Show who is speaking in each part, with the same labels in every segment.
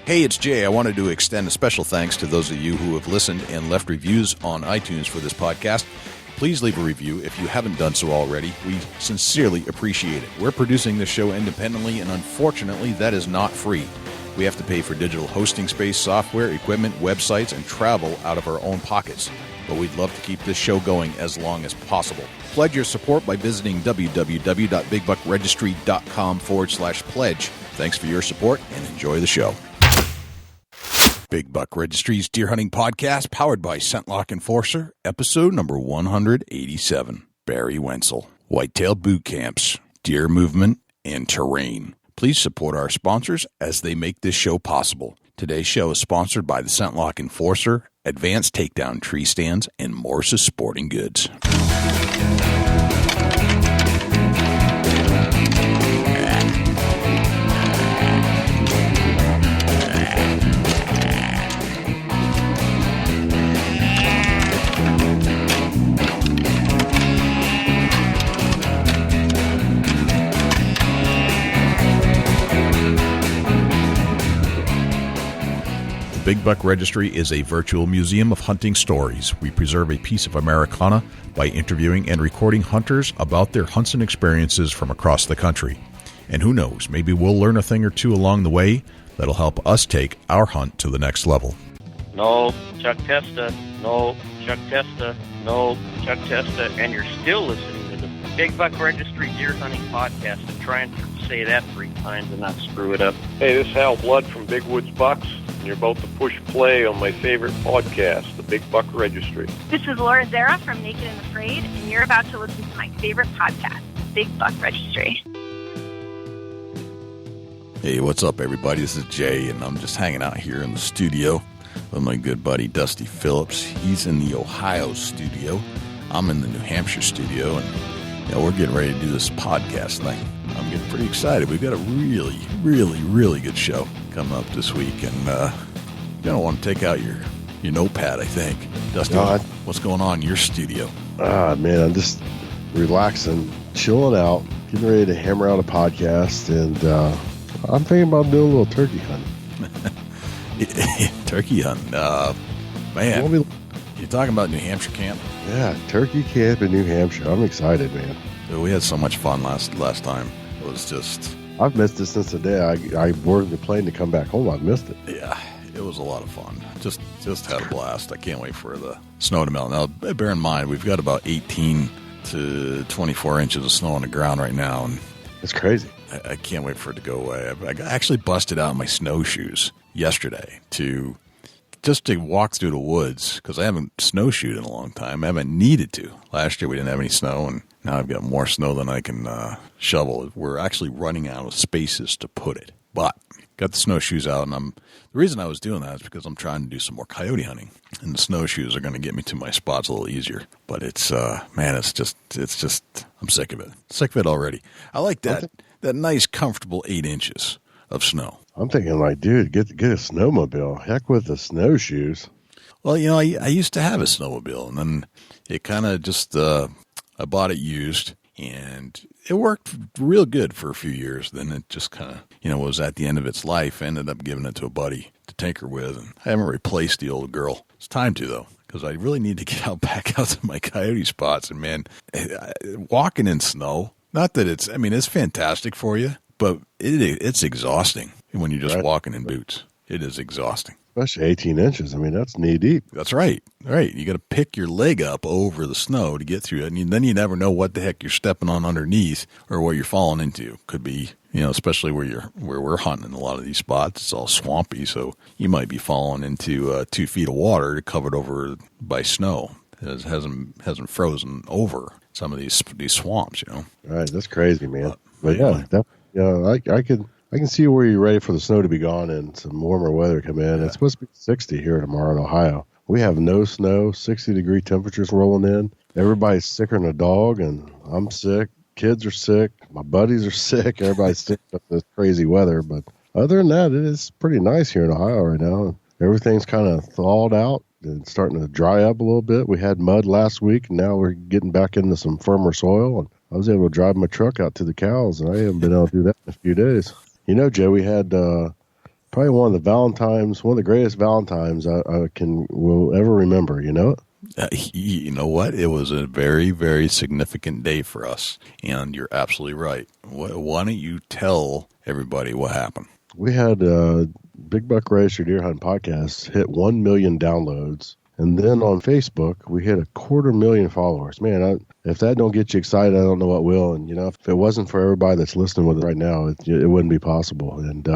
Speaker 1: Hey, it's Jay. I wanted to extend a special thanks to those of you who have listened and left reviews on iTunes for this podcast. Please leave a review if you haven't done so already. We sincerely appreciate it. We're producing this show independently, and unfortunately, that is not free. We have to pay for digital hosting space, software, equipment, websites, and travel out of our own pockets. But we'd love to keep this show going as long as possible. Pledge your support by visiting www.bigbuckregistry.com/pledge. Thanks for your support and enjoy the show. Big Buck Registry's Deer Hunting Podcast, powered by ScentLock Enforcer, episode number 187. Barry Wensel. Whitetail boot camps, deer movement, and terrain. Please support our sponsors as they make this show possible. Today's show is sponsored by the ScentLock Enforcer, Advanced Takedown Tree Stands, and Morse's Sporting Goods. Big Buck Registry is a virtual museum of hunting stories. We preserve a piece of Americana by interviewing and recording hunters about their hunts and experiences from across the country. And who knows, maybe we'll learn a thing or two along the way that'll help us take our hunt to the next level.
Speaker 2: No, Chuck Testa. No, Chuck Testa. No, Chuck Testa. And you're still listening to the Big Buck Registry Deer Hunting Podcast. I'm trying to say that 3 times and not screw it up.
Speaker 3: Hey, this is Hal Blood from Big Woods Bucks. And you're about to push play on my favorite podcast, the Big Buck Registry.
Speaker 4: This is Laura Zara from Naked and Afraid, and you're about to listen to my favorite podcast, Big Buck Registry.
Speaker 1: Hey, what's up, everybody? This is Jay, and I'm just hanging out here in the studio with my good buddy Dusty Phillips. He's in the Ohio studio. I'm in the New Hampshire studio, and we're getting ready to do this podcast thing. I'm getting pretty excited. We've got a really, really, really good show coming up this week, and you're going to want to take out your notepad, I think. Dusty, what's going on in your studio?
Speaker 5: Man, I'm just relaxing, chilling out, getting ready to hammer out a podcast, and I'm thinking about doing a little turkey hunting.
Speaker 1: Turkey hunting. Man, you're talking about New Hampshire camp?
Speaker 5: Yeah, turkey camp in New Hampshire. I'm excited, man.
Speaker 1: Dude, we had so much fun last time. It was just...
Speaker 5: I've missed it since the day I boarded the plane to come back home. I've missed it.
Speaker 1: Yeah, it was a lot of fun. Just had a blast. I can't wait for the snow to melt. Now, bear in mind, we've got about 18 to 24 inches of snow on the ground right now. And
Speaker 5: it's crazy.
Speaker 1: I can't wait for it to go away. I actually busted out my snowshoes yesterday to walk through the woods because I haven't snowshoed in a long time. I haven't needed to. Last year we didn't have any snow, and now I've got more snow than I can shovel. We're actually running out of spaces to put it. But got the snowshoes out, and the reason I was doing that is because I'm trying to do some more coyote hunting, and the snowshoes are going to get me to my spots a little easier. But it's just I'm sick of it. Sick of it already. I like that nice, comfortable 8 inches of snow.
Speaker 5: I'm thinking, like, dude, get a snowmobile. Heck with the snowshoes.
Speaker 1: Well, I used to have a snowmobile, and then it kind of just I bought it used, and it worked real good for a few years. Then it just kind of, was at the end of its life. I ended up giving it to a buddy to tinker with, and I haven't replaced the old girl. It's time to, though, because I really need to get back out to my coyote spots. And, man, walking in snow, not that it's fantastic for you, but it's exhausting when you're just walking in boots. It is exhausting.
Speaker 5: Especially 18 inches. That's knee deep.
Speaker 1: That's right. Right. You got to pick your leg up over the snow to get through it. And then you never know what the heck you're stepping on underneath or what you're falling into. Could be, especially where we're hunting in a lot of these spots. It's all swampy. So you might be falling into 2 feet of water covered over by snow. It hasn't frozen over some of these swamps,
Speaker 5: Right. That's crazy, man. But I can see where you're ready for the snow to be gone and some warmer weather come in. Yeah. It's supposed to be 60 here tomorrow in Ohio. We have no snow, 60-degree temperatures rolling in. Everybody's sicker than a dog, and I'm sick. Kids are sick. My buddies are sick. Everybody's sick with this crazy weather. But other than that, it is pretty nice here in Ohio right now. Everything's kind of thawed out and starting to dry up a little bit. We had mud last week, and now we're getting back into some firmer soil. And I was able to drive my truck out to the cows, and I haven't been able to do that in a few days. Joe, we had probably one of the greatest Valentines will ever remember. You know?
Speaker 1: You know what? It was a very, very significant day for us, and you're absolutely right. Why don't you tell everybody what happened?
Speaker 5: We had Big Buck Registry Deer Hunting Podcast hit 1 million downloads. And then on Facebook, we hit 250,000 followers. Man, if that don't get you excited, I don't know what will. And, if it wasn't for everybody that's listening with it right now, it wouldn't be possible. And,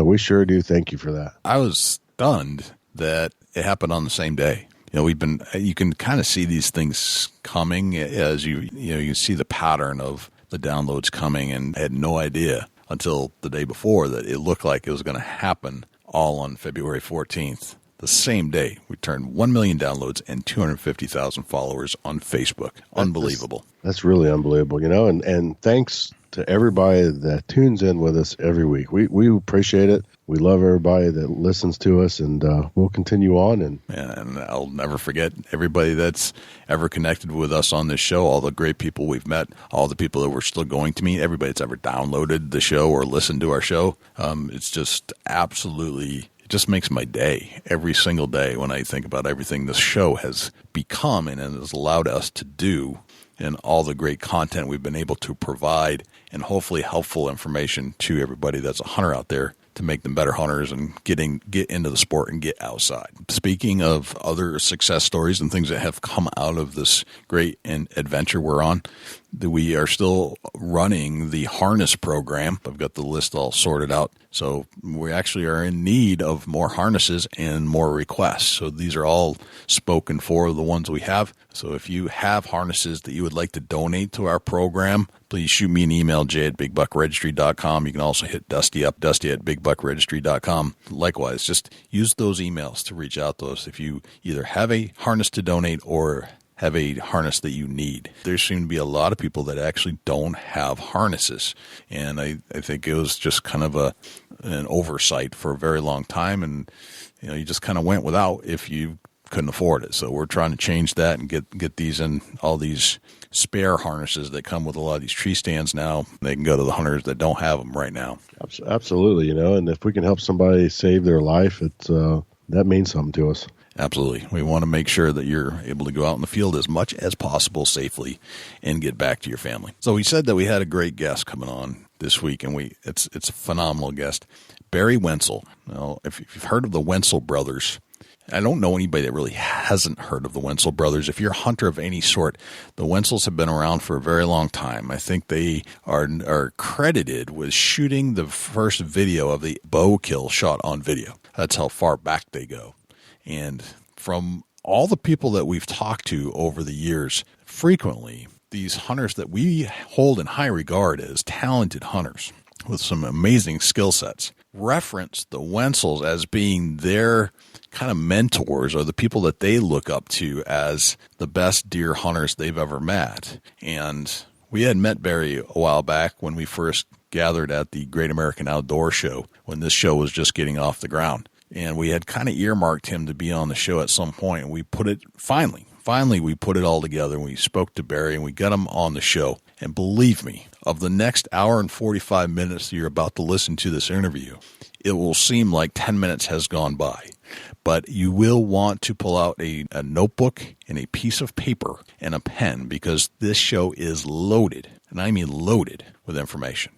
Speaker 5: we sure do thank you for that.
Speaker 1: I was stunned that it happened on the same day. You can kind of see these things coming as you see the pattern of the downloads coming, and had no idea until the day before that it looked like it was going to happen all on February 14th. The same day, we turned 1 million downloads and 250,000 followers on Facebook. Unbelievable.
Speaker 5: That's really unbelievable, and thanks to everybody that tunes in with us every week. We appreciate it. We love everybody that listens to us, and we'll continue on.
Speaker 1: And I'll never forget everybody that's ever connected with us on this show, all the great people we've met, all the people that we're still going to meet, everybody that's ever downloaded the show or listened to our show. It's just absolutely... just makes my day every single day when I think about everything this show has become and has allowed us to do, and all the great content we've been able to provide, and hopefully helpful information to everybody that's a hunter out there to make them better hunters and get into the sport and get outside. Speaking of other success stories and things that have come out of this great adventure we're on, we are still running the harness program. I've got the list all sorted out. So we actually are in need of more harnesses and more requests. So these are all spoken for, the ones we have. So if you have harnesses that you would like to donate to our program, please shoot me an email, jay@bigbuckregistry.com. You can also hit Dusty up, dusty@bigbuckregistry.com. Likewise, just use those emails to reach out to us if you either have a harness to donate or have a harness that you need. There seem to be a lot of people that actually don't have harnesses, and I think it was just kind of an oversight for a very long time, and you just kind of went without if you couldn't afford it. So we're trying to change that and get these in all these spare harnesses that come with a lot of these tree stands now. They can go to the hunters that don't have them right now.
Speaker 5: Absolutely, and if we can help somebody save their life, that means something to us.
Speaker 1: Absolutely. We want to make sure that you're able to go out in the field as much as possible safely and get back to your family. So we said that we had a great guest coming on this week, and it's a phenomenal guest, Barry WENSEL. Now, if you've heard of the WENSEL brothers, I don't know anybody that really hasn't heard of the WENSEL brothers. If you're a hunter of any sort, the WENSELs have been around for a very long time. I think they are credited with shooting the first video of the bow kill shot on video. That's how far back they go. And from all the people that we've talked to over the years, frequently, these hunters that we hold in high regard as talented hunters with some amazing skill sets reference the WENSELs as being their kind of mentors, or the people that they look up to as the best deer hunters they've ever met. And we had met Barry a while back when we first gathered at the Great American Outdoor Show, when this show was just getting off the ground. And we had kind of earmarked him to be on the show at some point. And we put it, finally, we put it all together. And we spoke to Barry and we got him on the show. And believe me, of the next hour and 45 minutes you're about to listen to this interview, it will seem like 10 minutes has gone by. But you will want to pull out a notebook and a piece of paper and a pen, because this show is loaded, and I mean loaded, with information.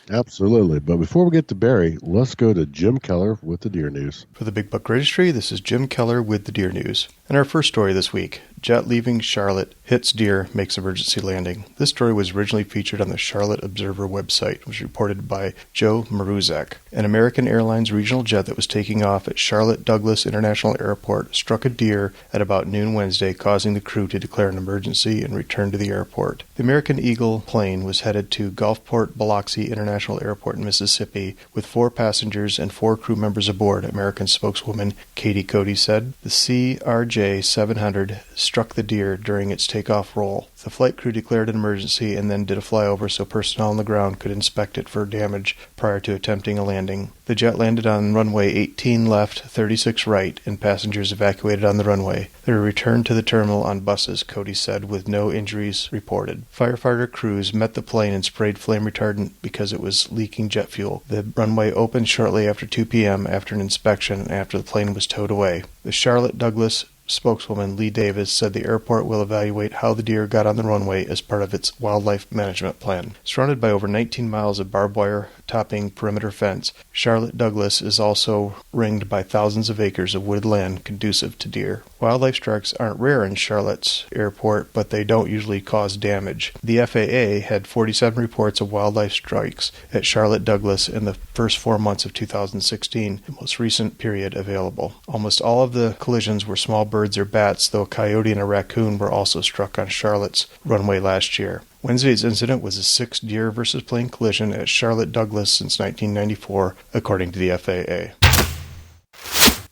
Speaker 5: Absolutely. But before we get to Barry, let's go to Jim Keller with the Deer News.
Speaker 6: For the Big Buck Registry, this is Jim Keller with the Deer News. And our first story this week, jet leaving Charlotte hits deer, makes emergency landing. This story was originally featured on the Charlotte Observer website. It was reported by Joe Maruzak. An American Airlines regional jet that was taking off at Charlotte Douglas International Airport struck a deer at about noon Wednesday, causing the crew to declare an emergency and return to the airport. The American Eagle plane was headed to Gulfport Biloxi International Airport in Mississippi with 4 passengers and 4 crew members aboard, American spokeswoman Katie Cody said. The CRJ-700 struck the deer during its takeoff roll. The flight crew declared an emergency and then did a flyover so personnel on the ground could inspect it for damage prior to attempting a landing. The jet landed on runway 18 left, 36 right, and passengers evacuated on the runway. They were returned to the terminal on buses, Cody said, with no injuries reported. Firefighter crews met the plane and sprayed flame retardant because it was leaking jet fuel. The runway opened shortly after 2 p.m. after an inspection and after the plane was towed away. The Charlotte Douglas spokeswoman Lee Davis said the airport will evaluate how the deer got on the runway as part of its wildlife management plan. Surrounded by over 19 miles of barbed wire topping perimeter fence, Charlotte Douglas is also ringed by thousands of acres of wooded land conducive to deer. Wildlife strikes aren't rare in Charlotte's airport, but they don't usually cause damage. The FAA had 47 reports of wildlife strikes at Charlotte Douglas in the first 4 months of 2016, the most recent period available. Almost all of the collisions were small birds or bats, though a coyote and a raccoon were also struck on Charlotte's runway last year. Wednesday's incident was the sixth deer versus plane collision at Charlotte Douglas since 1994, according to the FAA.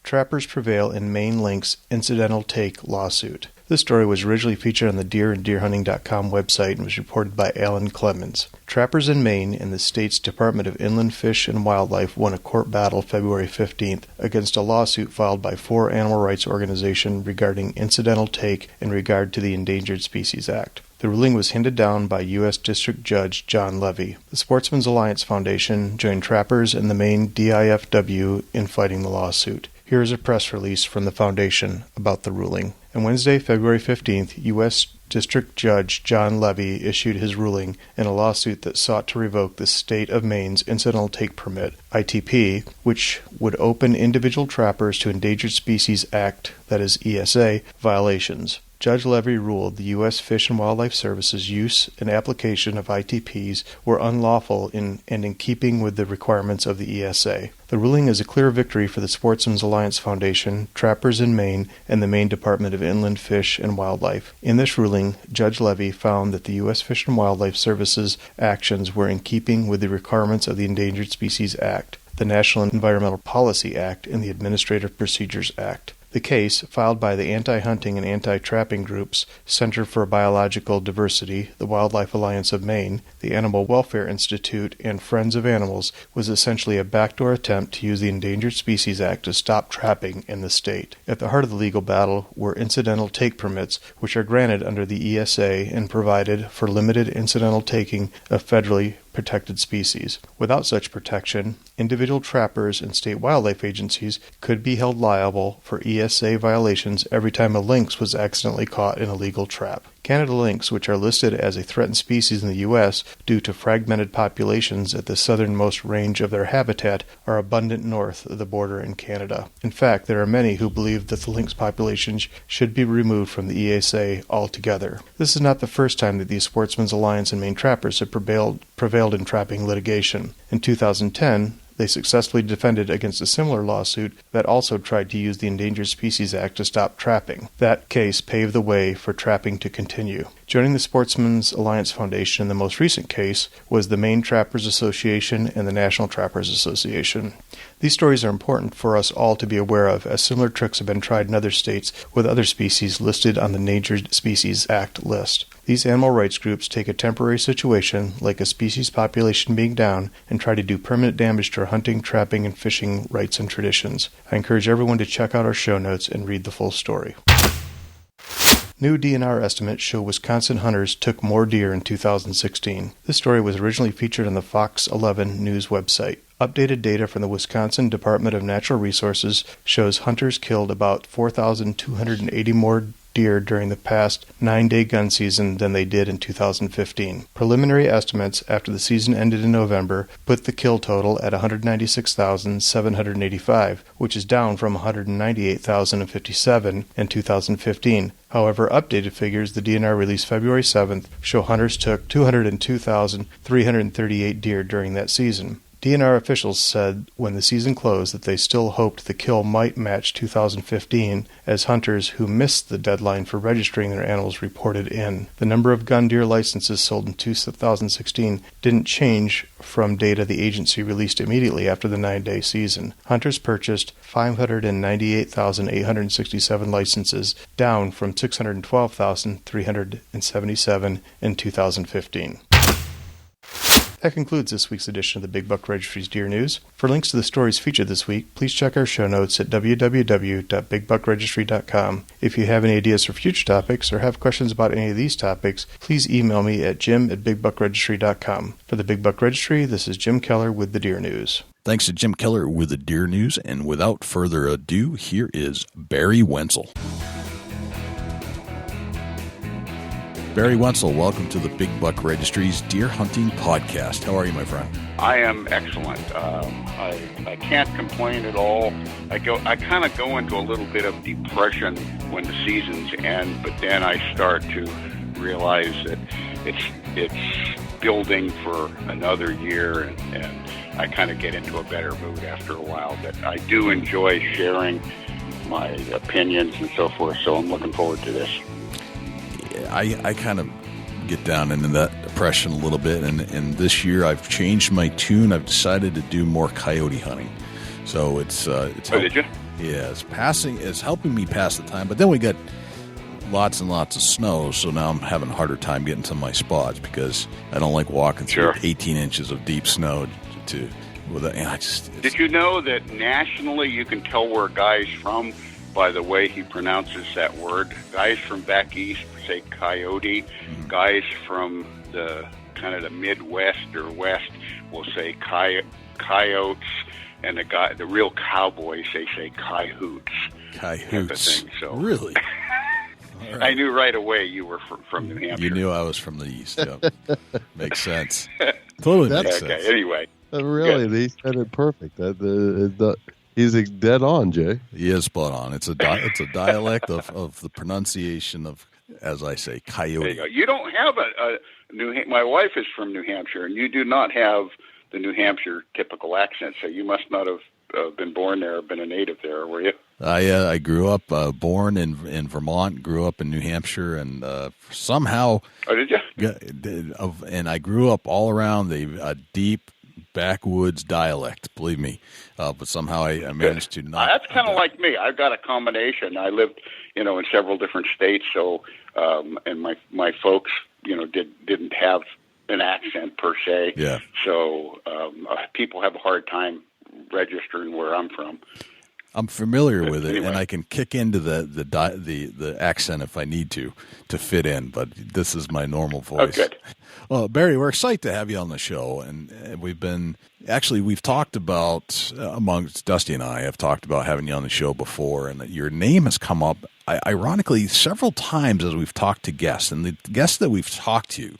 Speaker 6: Trappers prevail in Maine Lynx incidental take lawsuit. This story was originally featured on the deeranddeerhunting.com website and was reported by Alan Clemens. Trappers in Maine and the state's Department of Inland Fish and Wildlife won a court battle February 15th against a lawsuit filed by 4 animal rights organizations regarding incidental take in regard to the Endangered Species Act. The ruling was handed down by U.S. District Judge John Levy. The Sportsmen's Alliance Foundation joined trappers and the Maine DIFW in fighting the lawsuit. Here is a press release from the foundation about the ruling. On Wednesday, February 15th, U.S. District Judge John Levy issued his ruling in a lawsuit that sought to revoke the state of Maine's Incidental Take Permit, ITP, which would open individual trappers to Endangered Species Act, that is ESA, violations. Judge Levy ruled the U.S. Fish and Wildlife Service's use and application of ITPs were unlawful and in keeping with the requirements of the ESA. The ruling is a clear victory for the Sportsmen's Alliance Foundation, Trappers in Maine, and the Maine Department of Inland Fish and Wildlife. In this ruling, Judge Levy found that the U.S. Fish and Wildlife Service's actions were in keeping with the requirements of the Endangered Species Act, the National Environmental Policy Act, and the Administrative Procedures Act. The case, filed by the anti-hunting and anti-trapping groups Center for Biological Diversity, the Wildlife Alliance of Maine, the Animal Welfare Institute, and Friends of Animals, was essentially a backdoor attempt to use the Endangered Species Act to stop trapping in the state. At the heart of the legal battle were incidental take permits, which are granted under the ESA and provided for limited incidental taking of federally protected species. Without such protection, individual trappers and state wildlife agencies could be held liable for ESA violations every time a lynx was accidentally caught in a legal trap. Canada lynx, which are listed as a threatened species in the U.S. due to fragmented populations at the southernmost range of their habitat, are abundant north of the border in Canada. In fact, there are many who believe that the lynx populations should be removed from the ESA altogether. This is not the first time that the Sportsmen's Alliance and Maine trappers have prevailed in trapping litigation. In 2010, they successfully defended against a similar lawsuit that also tried to use the Endangered Species Act to stop trapping. That case paved the way for trapping to continue. Joining the Sportsmen's Alliance Foundation in the most recent case was the Maine Trappers Association and the National Trappers Association. These stories are important for us all to be aware of, as similar tricks have been tried in other states with other species listed on the Endangered Species Act list. These animal rights groups take a temporary situation, like a species population being down, and try to do permanent damage to our hunting, trapping, and fishing rights and traditions. I encourage everyone to check out our show notes and read the full story. New DNR estimates show Wisconsin hunters took more deer in 2016. This story was originally featured on the Fox 11 news website. Updated data from the Wisconsin Department of Natural Resources shows hunters killed about 4,280 more deer during the past 9-day gun season than they did in 2015. Preliminary estimates after the season ended in November put the kill total at 196,785, which is down from 198,057 in 2015. However, updated figures the DNR released February 7th show hunters took 202,338 deer during that season. DNR officials said when the season closed that they still hoped the kill might match 2015 as hunters who missed the deadline for registering their animals reported in. The number of gun deer licenses sold in 2016 didn't change from data the agency released immediately after the 9-day season. Hunters purchased 598,867 licenses, down from 612,377 in 2015. That concludes this week's edition of the Big Buck Registry's Deer News. For links to the stories featured this week, please check our show notes at www.bigbuckregistry.com. If you have any ideas for future topics or have questions about any of these topics, please email me at jim@bigbuckregistry.com. For the Big Buck Registry, this is Jim Keller with the Deer News.
Speaker 1: Thanks to Jim Keller with the Deer News, and without further ado, here is Barry WENSEL. Barry WENSEL, welcome to the Big Buck Registry's Deer Hunting Podcast. How are you, my friend?
Speaker 7: I am excellent. I can't complain at all. I kind of go into a little bit of depression when the seasons end, but then I start to realize that it's building for another year, and I kind of get into a better mood after a while. But I do enjoy sharing my opinions and so forth, so I'm looking forward to this.
Speaker 1: I kind of get down into that depression a little bit, and this year I've changed my tune. I've decided to do more coyote hunting. So it's
Speaker 7: did you?
Speaker 1: Yeah, it's helping me pass the time. But then we got lots and lots of snow, so now I'm having a harder time getting to my spots because I don't like walking through 18 inches of deep snow. Did
Speaker 7: you know that nationally you can tell where a guy's from by the way he pronounces that word? Guys from back east say coyote. Mm-hmm. Guys from the kind of the Midwest or West will say coyotes, and the real cowboys they say coyotes.
Speaker 1: Coyotes.
Speaker 7: So
Speaker 1: really? Right.
Speaker 7: I knew right away you were from New Hampshire.
Speaker 1: You knew I was from the east. Yep. Makes sense. Totally makes sense.
Speaker 7: Okay. Anyway,
Speaker 5: really, he said it perfect. He's dead on, Jay.
Speaker 1: He is spot on. It's a dialect of the pronunciation of, as I say, coyote.
Speaker 7: There you go. You don't have my wife is from New Hampshire, and you do not have the New Hampshire typical accent, so you must not have been born there or been a native there, were you?
Speaker 1: I grew up, born in Vermont, grew up in New Hampshire, and somehow...
Speaker 7: Oh, did you?
Speaker 1: And I grew up all around a deep backwoods dialect, believe me. But somehow I managed to not...
Speaker 7: That's kind of like me. I've got a combination. I lived, in several different states, so and my folks, didn't have an accent per se.
Speaker 1: Yeah.
Speaker 7: So people have a hard time registering where I'm from.
Speaker 1: I'm familiar with it, and I can kick into the accent if I need to fit in. But this is my normal voice.
Speaker 7: Oh, good.
Speaker 1: Well, Barry, we're excited to have you on the show, and we've talked about, amongst Dusty and I have talked about having you on the show before, and your name has come up, ironically, several times as we've talked to guests, and the guests that we've talked to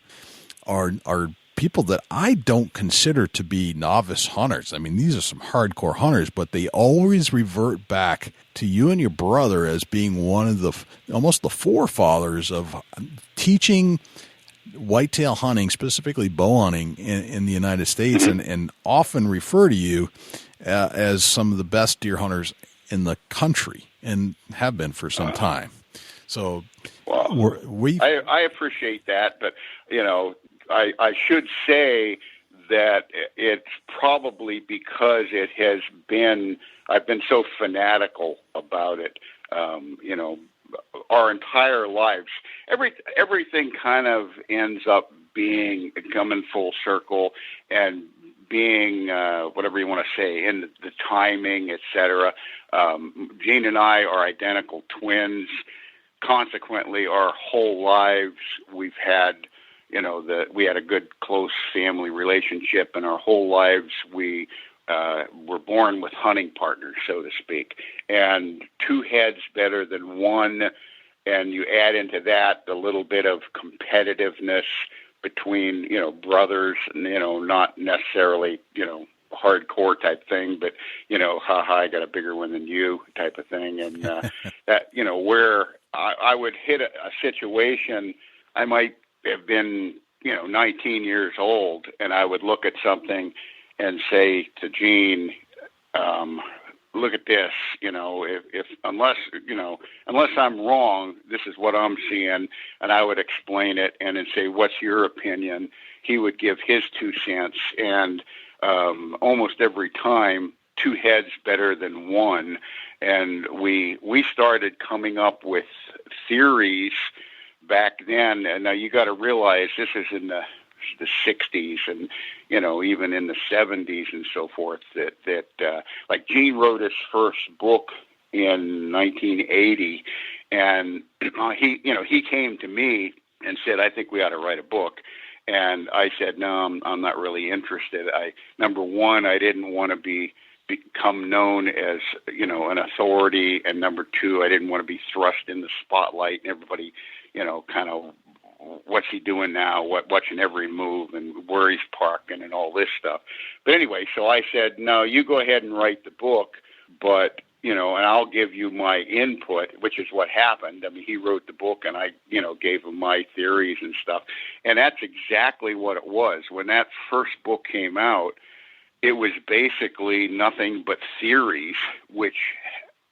Speaker 1: are people that I don't consider to be novice hunters. I mean, these are some hardcore hunters, but they always revert back to you and your brother as being one of almost the forefathers of teaching whitetail hunting, specifically bow hunting in the United States, and often refer to you as some of the best deer hunters in the country and have been for some time. So
Speaker 7: I appreciate that, but I should say that it's probably because I've been so fanatical about it, our entire lives. Everything kind of ends up coming full circle and being whatever you want to say, in the timing, etc. Gene and I are identical twins. Consequently, our whole lives we've had, we had a good, close family relationship, and our whole lives we were born with hunting partners, so to speak, and two heads better than one. And you add into that the little bit of competitiveness between, brothers, and, not necessarily, hardcore type thing, but, I got a bigger one than you type of thing. And that, where I would hit a situation, I might have been, 19 years old, and I would look at something and say to Gene, look at this, if unless I'm wrong, this is what I'm seeing, and I would explain it and then say, what's your opinion? He would give his 2 cents, and almost every time, 2 heads better than 1. And we started coming up with theories back then. And now you got to realize this is in the 60s and, even in the 70s and so forth, that like Gene wrote his first book in 1980, and he came to me and said, I think we ought to write a book. And I said, no, I'm not really interested. Number one, I didn't want to become known as, an authority. And number 2, I didn't want to be thrust in the spotlight and everybody, kind of, what's he doing now? Watching every move and where he's parking and all this stuff. But anyway, so I said, no, you go ahead and write the book, but, and I'll give you my input, which is what happened. I mean, he wrote the book and I, gave him my theories and stuff. And that's exactly what it was. When that first book came out, it was basically nothing but theories, which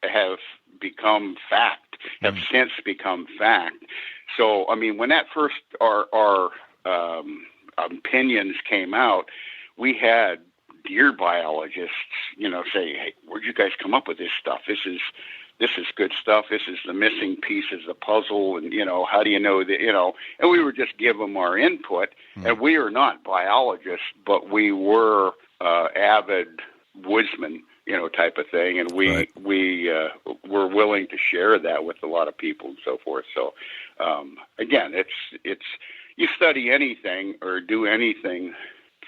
Speaker 7: have become fact, have since become fact. So, I mean, when that first, our opinions came out, we had deer biologists, say, hey, where'd you guys come up with this stuff? This is good stuff. This is the missing piece of the puzzle. And, how do you know that, and we would just give them our input. And we are not biologists, but we were avid woodsmen, type of thing. And we were willing to share that with a lot of people and so forth. So, again, it's, you study anything or do anything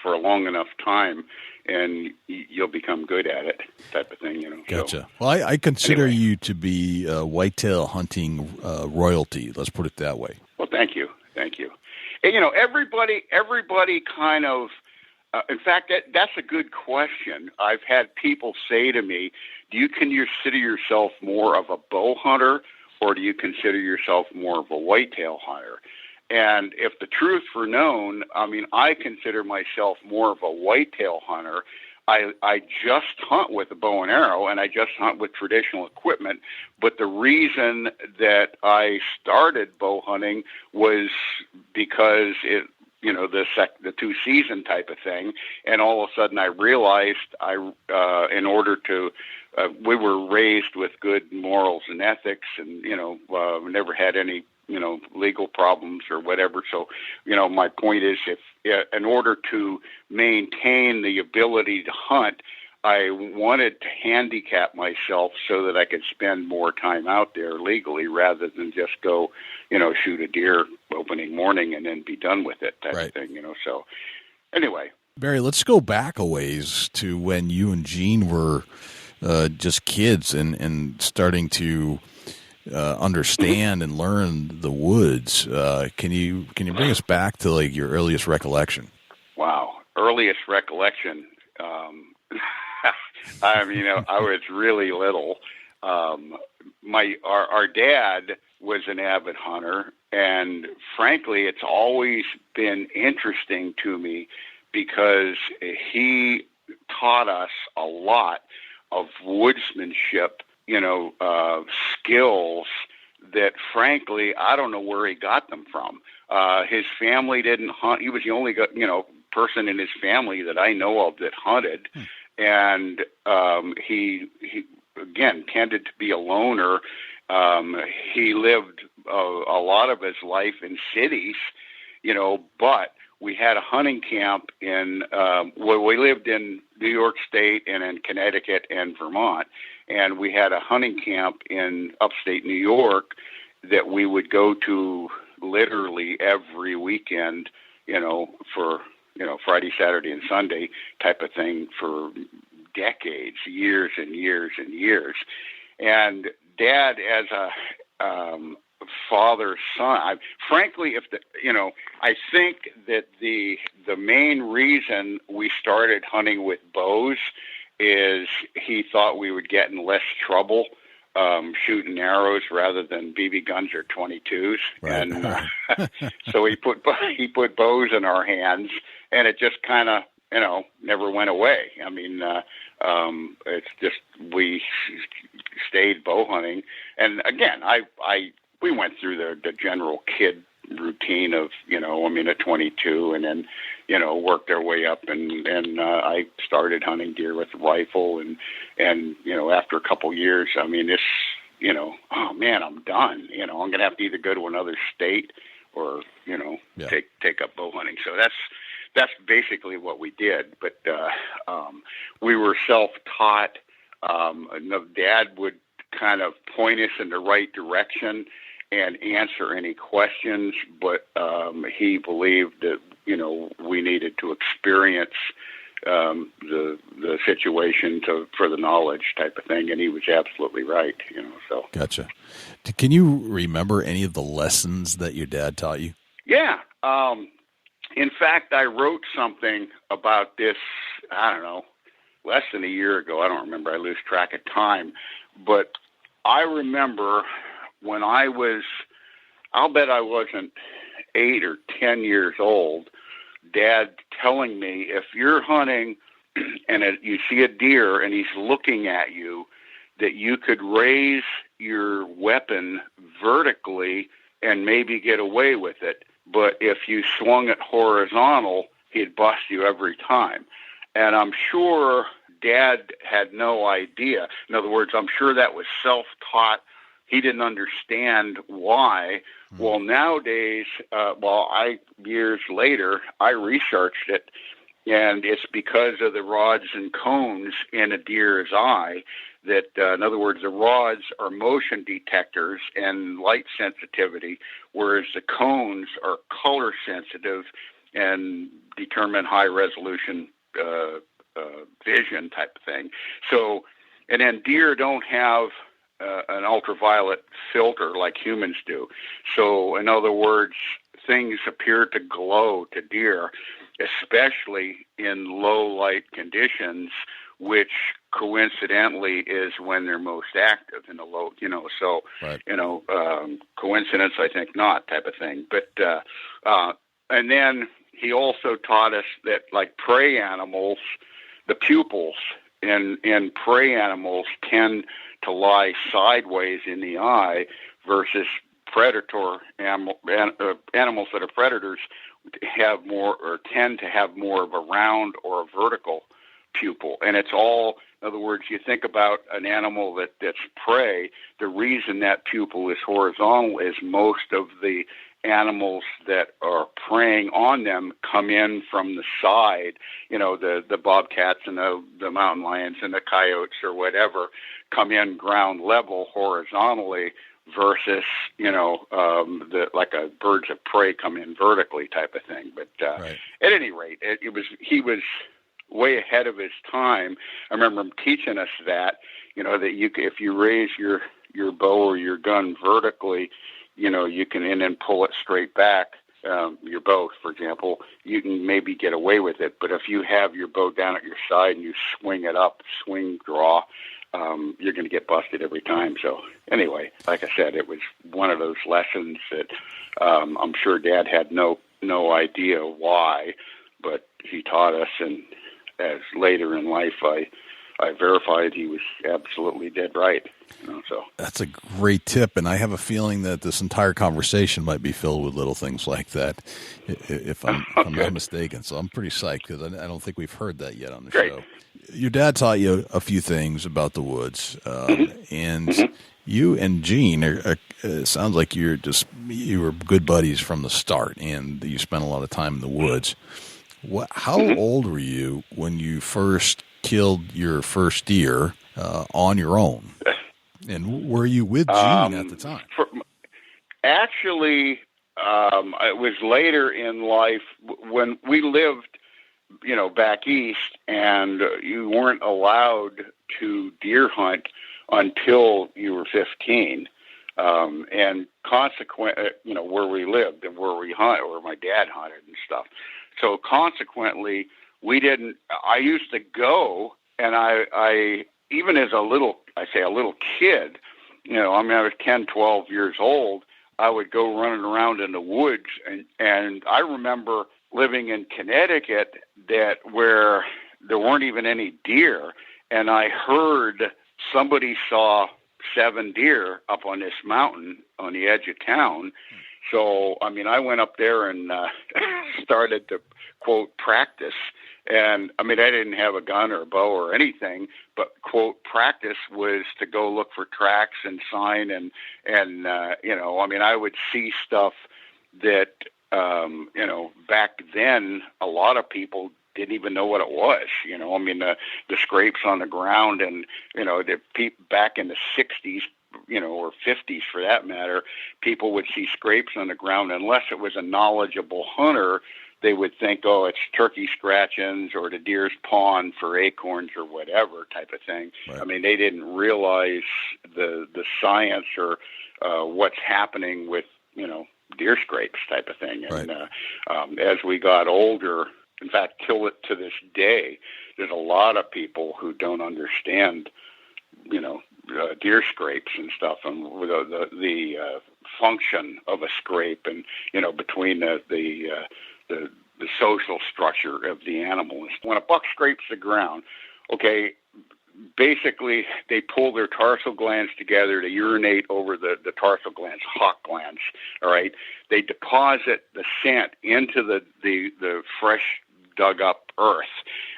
Speaker 7: for a long enough time and you'll become good at it, type of thing,
Speaker 1: Gotcha.
Speaker 7: So,
Speaker 1: well, I consider you to be whitetail hunting royalty. Let's put it that way.
Speaker 7: Well, thank you. Thank you. And, everybody kind of, in fact, that's a good question. I've had people say to me, can you consider yourself more of a bow hunter or do you consider yourself more of a whitetail hunter? And if the truth were known, I mean, I consider myself more of a whitetail hunter. I just hunt with a bow and arrow, and I just hunt with traditional equipment. But the reason that I started bow hunting was because the 2-season type of thing. And all of a sudden I realized in order to, we were raised with good morals and ethics and, never had any, legal problems or whatever. So, my point is in order to maintain the ability to hunt, I wanted to handicap myself so that I could spend more time out there legally rather than just go, shoot a deer opening morning and then be done with it type of thing, So anyway.
Speaker 1: Barry, let's go back a ways to when you and Gene were just kids and starting to understand and learn the woods. Can you bring us back to like your earliest recollection?
Speaker 7: Wow. Earliest recollection. I was really little. Our dad was an avid hunter, and frankly, it's always been interesting to me because he taught us a lot of woodsmanship, skills that frankly, I don't know where he got them from. His family didn't hunt. He was the only, person in his family that I know of that hunted. And he again tended to be a loner. He lived a lot of his life in cities, but we had a hunting camp in we lived in New York State and in Connecticut and Vermont, and we had a hunting camp in upstate New York that we would go to literally every weekend, for Friday, Saturday, and Sunday type of thing for decades, years and years and years. And Dad, as a father son, frankly, I think that the main reason we started hunting with bows is he thought we would get in less trouble shooting arrows rather than BB guns or 22s. Right. And so he put bows in our hands, and it just kind of never went away. I mean, it's just we stayed bow hunting, and again, we went through the general kid routine of at 22, and then worked our way up, and I started hunting deer with a rifle, and after a couple years, I mean, this oh man, I'm done. I'm gonna have to either go to another state or take up bow hunting. So that's basically what we did. But we were self-taught. Dad would kind of point us in the right direction and answer any questions, but he believed that we needed to experience the situation for the knowledge type of thing, and he was absolutely right. So
Speaker 1: gotcha. Can you remember any of the lessons that your dad taught you?
Speaker 7: Yeah. In fact, I wrote something about this, I don't know, less than a year ago. I don't remember. I lose track of time. But I remember when I'll bet I wasn't 8 or 10 years old, Dad telling me, if you're hunting and you see a deer and he's looking at you, that you could raise your weapon vertically and maybe get away with it. But if you swung it horizontal, he'd bust you every time. And I'm sure Dad had no idea. In other words, I'm sure that was self-taught. He didn't understand why. Well, nowadays, years later, I researched it, and it's because of the rods and cones in a deer's eye that, in other words, the rods are motion detectors and light sensitivity, whereas the cones are color sensitive and determine high resolution vision type of thing. So, and then deer don't have an ultraviolet filter like humans do. So, in other words, things appear to glow to deer, especially in low light conditions, which coincidentally is when they're most active in the low, so, right. Coincidence, I think not, type of thing. But, and then he also taught us that, like prey animals, the pupils in prey animals tend to lie sideways in the eye versus predator animals that are predators have more or tend to have more of a round or a vertical pupil. And it's all, in other words, you think about an animal that's prey, the reason that pupil is horizontal is most of the animals that are preying on them come in from the side, the bobcats and the mountain lions and the coyotes or whatever come in ground level horizontally versus, like a birds of prey come in vertically type of thing. But right. At any rate, he was way ahead of his time. I remember him teaching us that, that if you raise your bow or your gun vertically, you can and then pull it straight back, your bow, for example, you can maybe get away with it. But if you have your bow down at your side and you swing it up, swing draw, you're going to get busted every time. So anyway, like I said, it was one of those lessons that I'm sure Dad had no idea why, but he taught us. And as later in life, I verified he was absolutely dead right. So
Speaker 1: that's a great tip, and I have a feeling that this entire conversation might be filled with little things like that, if I'm not mistaken. So I'm pretty psyched because I don't think we've heard that yet on the show. Your dad taught you a few things about the woods, and you and Gene it sounds like you were good buddies from the start, and you spent a lot of time in the woods. How old were you when you first killed your first deer on your own? And were you with Gene at the time?
Speaker 7: Actually, it was later in life when we lived, back east, and you weren't allowed to deer hunt until you were 15. And consequently, where we lived and where we hunt, where my dad hunted and stuff. So consequently, I used to go, and I even as a little kid, I was 10, 12 years old, I would go running around in the woods. And I remember living in Connecticut where there weren't even any deer, and I heard somebody saw 7 deer up on this mountain on the edge of town. So, I mean, I went up there and started to, quote, practice. And, I mean, I didn't have a gun or a bow or anything, but, quote, practice was to go look for tracks and sign and you know, I mean, I would see stuff that, you know, back then a lot of people didn't even know what it was. You know, I mean, the scrapes on the ground and, you know, back in the 60s, you know, or 50s for that matter, people would see scrapes on the ground. Unless it was a knowledgeable hunter, they would think, oh, it's turkey scratchings or the deer's pawn for acorns or whatever type of thing. Right. I mean, they didn't realize the science or what's happening with, you know, deer scrapes type of thing. And right. As we got older, in fact, till it to this day, there's a lot of people who don't understand, you know, deer scrapes and stuff, and the function of a scrape, and you know, between the social structure of the animal. When a buck scrapes the ground, okay, basically they pull their tarsal glands together to urinate over the tarsal glands, hawk glands. All right, they deposit the scent into the fresh dug up earth.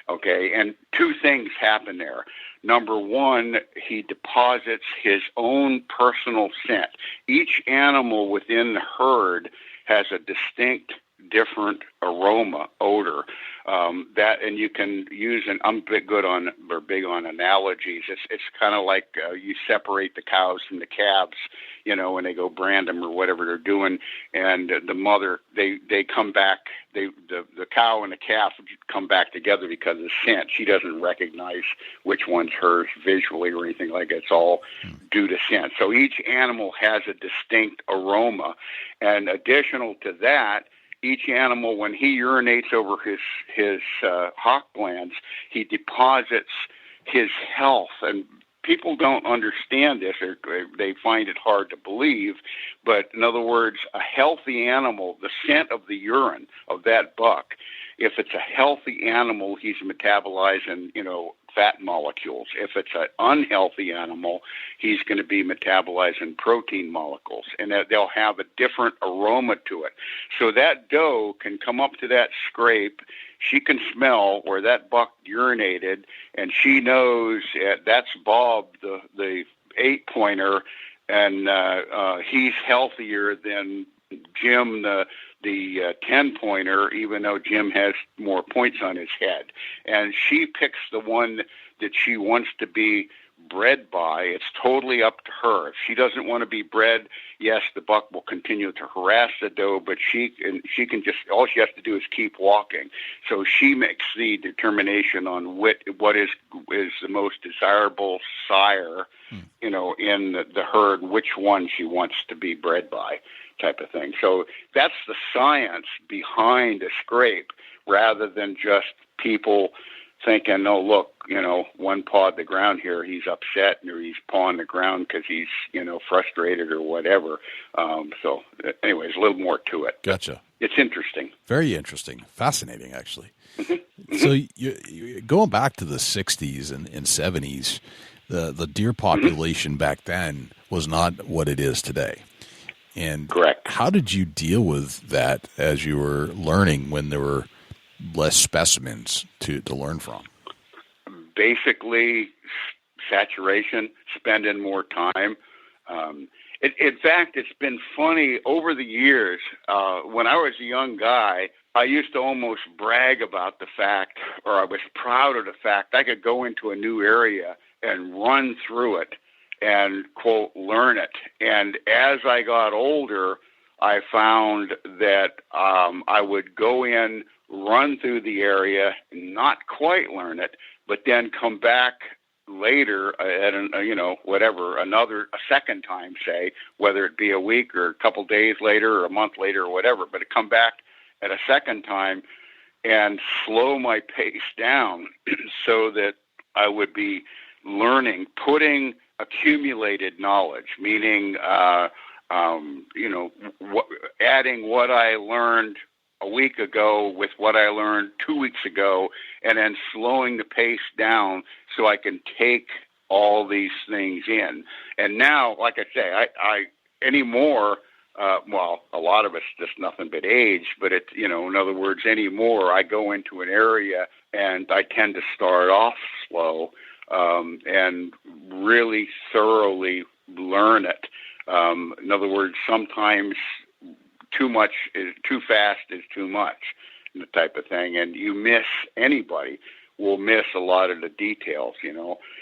Speaker 7: Okay, and 2 things happen there. Number 1, he deposits his own personal scent. Each animal within the herd has a distinct, different aroma, odor. And you can use, and I'm big on analogies. It's kind of like you separate the cows from the calves, you know, when they go brand them or whatever they're doing, and the mother, they come back, the cow and the calf come back together because of the scent. She doesn't recognize which one's hers visually or anything like that. It's all due to scent. So each animal has a distinct aroma, and additional to that, each animal, when he urinates over his hawk glands, he deposits his health. And people don't understand this, or they find it hard to believe. But in other words, a healthy animal, the scent of the urine of that buck, if it's a healthy animal, he's metabolizing, you know, fat molecules. If it's an unhealthy animal, he's going to be metabolizing protein molecules, and they'll have a different aroma to it. So that doe can come up to that scrape, she can smell where that buck urinated, and she knows that's Bob, the 8-pointer, and he's healthier than Jim, the 10-pointer, even though Jim has more points on his head. And she picks the one that she wants to be bred by. It's totally up to her. If she doesn't want to be bred, yes, the buck will continue to harass the doe, but she can just, all she has to do is keep walking. So she makes the determination on what is the most desirable sire, you know, in the herd, which one she wants to be bred by, type of thing. So that's the science behind a scrape, rather than just people thinking, oh, look, you know, one pawed the ground here, he's upset, or he's pawing the ground because he's, you know, frustrated or whatever. So anyways, a little more to it.
Speaker 1: Gotcha.
Speaker 7: It's interesting.
Speaker 1: Very interesting. Fascinating, actually. So you going back to the 60s and 70s, the deer population back then was not what it is today. And
Speaker 7: correct.
Speaker 1: How did you deal with that as you were learning when there were less specimens to learn from?
Speaker 7: Basically, saturation, spending more time. In fact, it's been funny over the years. When I was a young guy, I used to almost brag about the fact, or I was proud of the fact, I could go into a new area and run through it and, quote, learn it. And as I got older, I found that I would go in, run through the area, not quite learn it, but then come back later at a second time, say, whether it be a week or a couple days later or a month later or whatever, but to come back at a second time and slow my pace down so that I would be learning, putting accumulated knowledge, meaning, adding what I learned a week ago with what I learned 2 weeks ago, and then slowing the pace down so I can take all these things in. And now, like I say, I anymore, well, a lot of it's just nothing but age, but it, in other words, anymore, I go into an area and I tend to start off slow, and really thoroughly learn it. In other words, sometimes too fast is too much, the type of thing, and anybody will miss a lot of the details.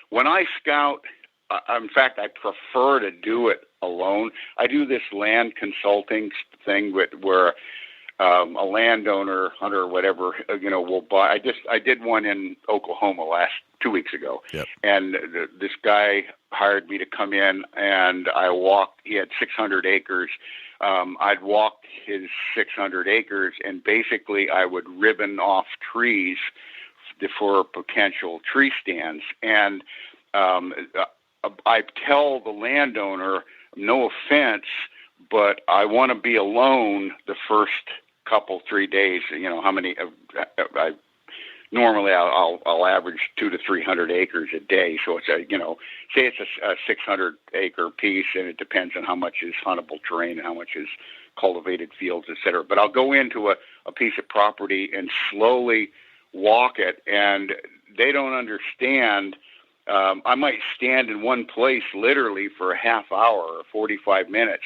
Speaker 7: When I scout, in fact, I prefer to do it alone. I do this land consulting thing where a landowner, hunter, or whatever, will buy. I did one in Oklahoma 2 weeks ago,
Speaker 1: yep.
Speaker 7: And this guy hired me to come in, and I walked. He had 600 acres. I'd walk his 600 acres, and basically I would ribbon off trees for potential tree stands. And I tell the landowner, no offense, but I want to be alone the first 3 days. How many? Normally I'll average 200 to 300 acres a day. So it's say it's a 600 acre piece, and it depends on how much is huntable terrain and how much is cultivated fields, et cetera. But I'll go into a piece of property and slowly walk it, and they don't understand. I might stand in one place literally for a half hour or 45 minutes,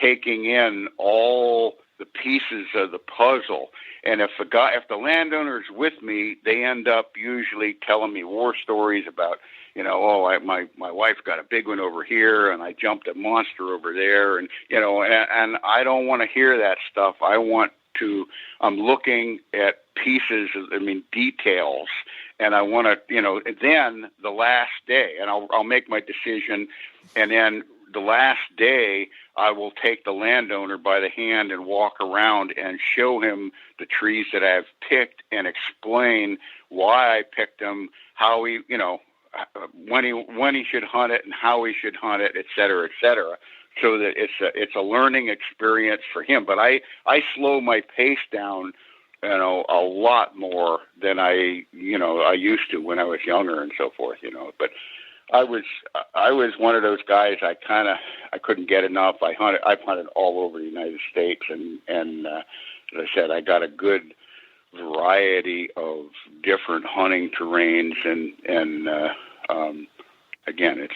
Speaker 7: taking in all the pieces of the puzzle. And if the landowner's with me, they end up usually telling me war stories about, my wife got a big one over here, and I jumped a monster over there, and and I don't want to hear that stuff. I'm looking at pieces, details, and I want to, then the last day, and I'll make my decision, and then the last day, I will take the landowner by the hand and walk around and show him the trees that I've picked and explain why I picked them, how he, when he should hunt it and how he should hunt it, et cetera, so that it's a learning experience for him. But I slow my pace down, a lot more than I used to when I was younger and so forth, but I was one of those guys. I couldn't get enough. I've hunted all over the United States, and as I said, I got a good variety of different hunting terrains, and again,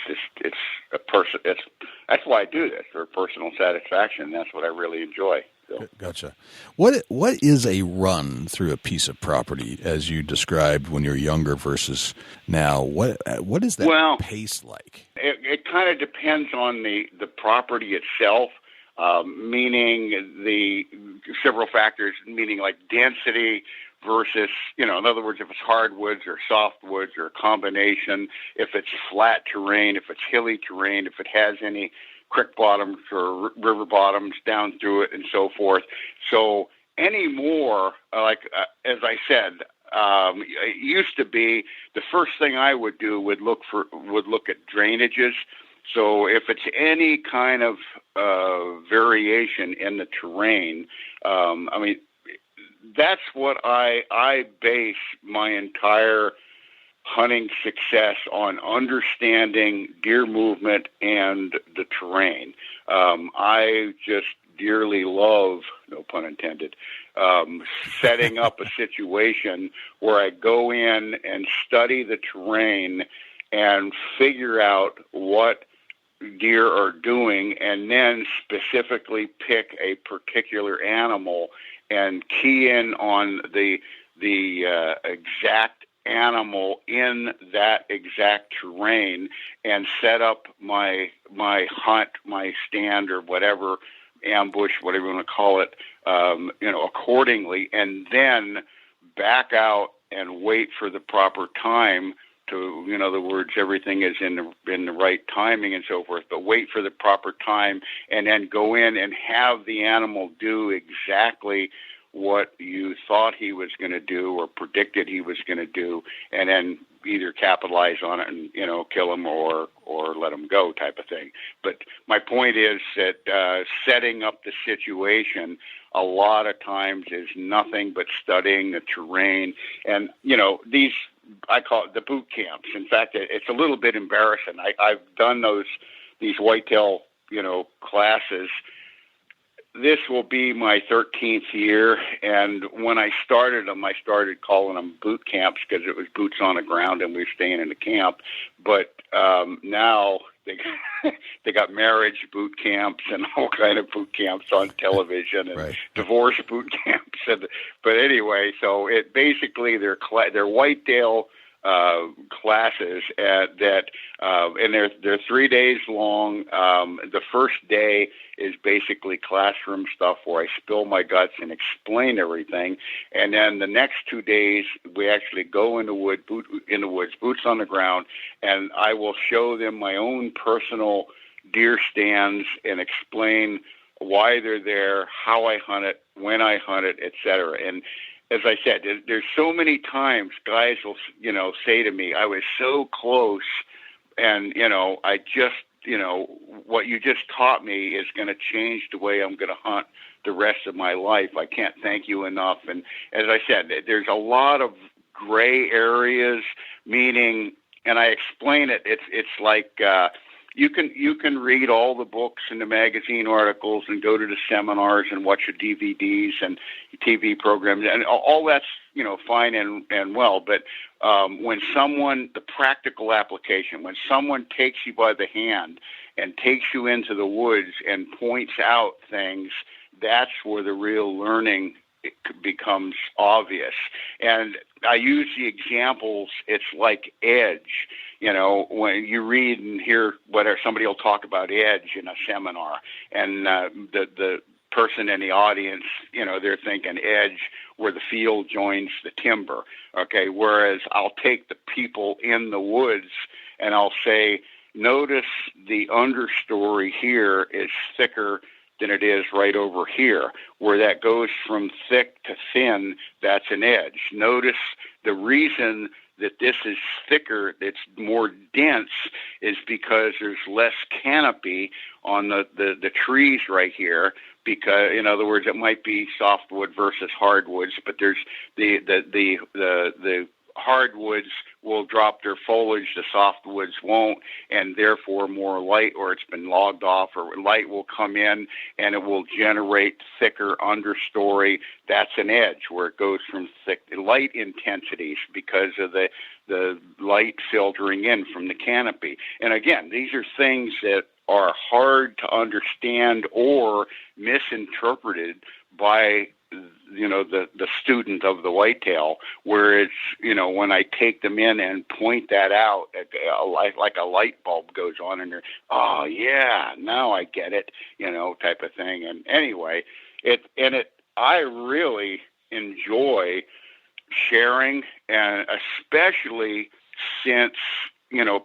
Speaker 7: that's why I do this, for personal satisfaction. That's what I really enjoy. So.
Speaker 1: Gotcha. What is a run through a piece of property as you described when you're younger versus now? What is that pace like?
Speaker 7: It kind of depends on the property itself, meaning the several factors, meaning like density versus, in other words, if it's hardwoods or softwoods or a combination, if it's flat terrain, if it's hilly terrain, if it has any creek bottoms or river bottoms down through it and so forth. So anymore, as I said, it used to be the first thing I would do would look at drainages. So if it's any kind of variation in the terrain, that's what I base my entire hunting success on, understanding deer movement and the terrain. I just dearly love, no pun intended, setting up a situation where I go in and study the terrain and figure out what deer are doing, and then specifically pick a particular animal and key in on the exact animal in that exact terrain and set up my hunt, my stand, or whatever, ambush, whatever you want to call it, accordingly, and then back out and wait for the proper time to, in other words, everything is in the right timing and so forth, but wait for the proper time and then go in and have the animal do exactly what you thought he was going to do or predicted he was going to do, and then either capitalize on it and, kill them or let them go type of thing. But my point is that setting up the situation a lot of times is nothing but studying the terrain. And, these, I call it the boot camps. In fact, it's a little bit embarrassing. I've done these whitetail, classes. This will be my 13th year, and when I started them, I started calling them boot camps because it was boots on the ground and we were staying in the camp. But now they got marriage boot camps and all kind of boot camps on television and
Speaker 1: right.
Speaker 7: divorce boot camps. But anyway, so it basically they're whitetail classes and they're 3 days long. The first day is basically classroom stuff where I spill my guts and explain everything, and then the next 2 days we actually go in the woods, boots on the ground, and I will show them my own personal deer stands and explain why they're there, how I hunt it, when I hunt it, etc. And as I said, there's so many times guys will, say to me, I was so close, and, I just, what you just taught me is going to change the way I'm going to hunt the rest of my life. I can't thank you enough. And as I said, there's a lot of gray areas, meaning, and I explain it, it's like, you can read all the books and the magazine articles and go to the seminars and watch the DVDs and TV programs, and all that's, fine and well. But when the practical application, when someone takes you by the hand and takes you into the woods and points out things, that's where the real learning becomes obvious. And I use the examples, it's like edge. When you read and hear whether somebody will talk about edge in a seminar, and the person in the audience, they're thinking edge where the field joins the timber, okay? Whereas I'll take the people in the woods and I'll say, notice the understory here is thicker than it is right over here. Where that goes from thick to thin, that's an edge. Notice the reason that this is thicker, it's more dense, is because there's less canopy on the trees right here. Because, in other words, it might be softwood versus hardwoods, but there's the hardwoods will drop their foliage, the softwoods won't, and therefore more light, or it's been logged off, or light will come in and it will generate thicker understory. That's an edge where it goes from thick light intensities because of the light filtering in from the canopy. And again, these are things that are hard to understand or misinterpreted by the student of the whitetail, where it's, when I take them in and point that out, like a light bulb goes on and they're, oh yeah, now I get it, type of thing. And anyway, I really enjoy sharing, and especially since,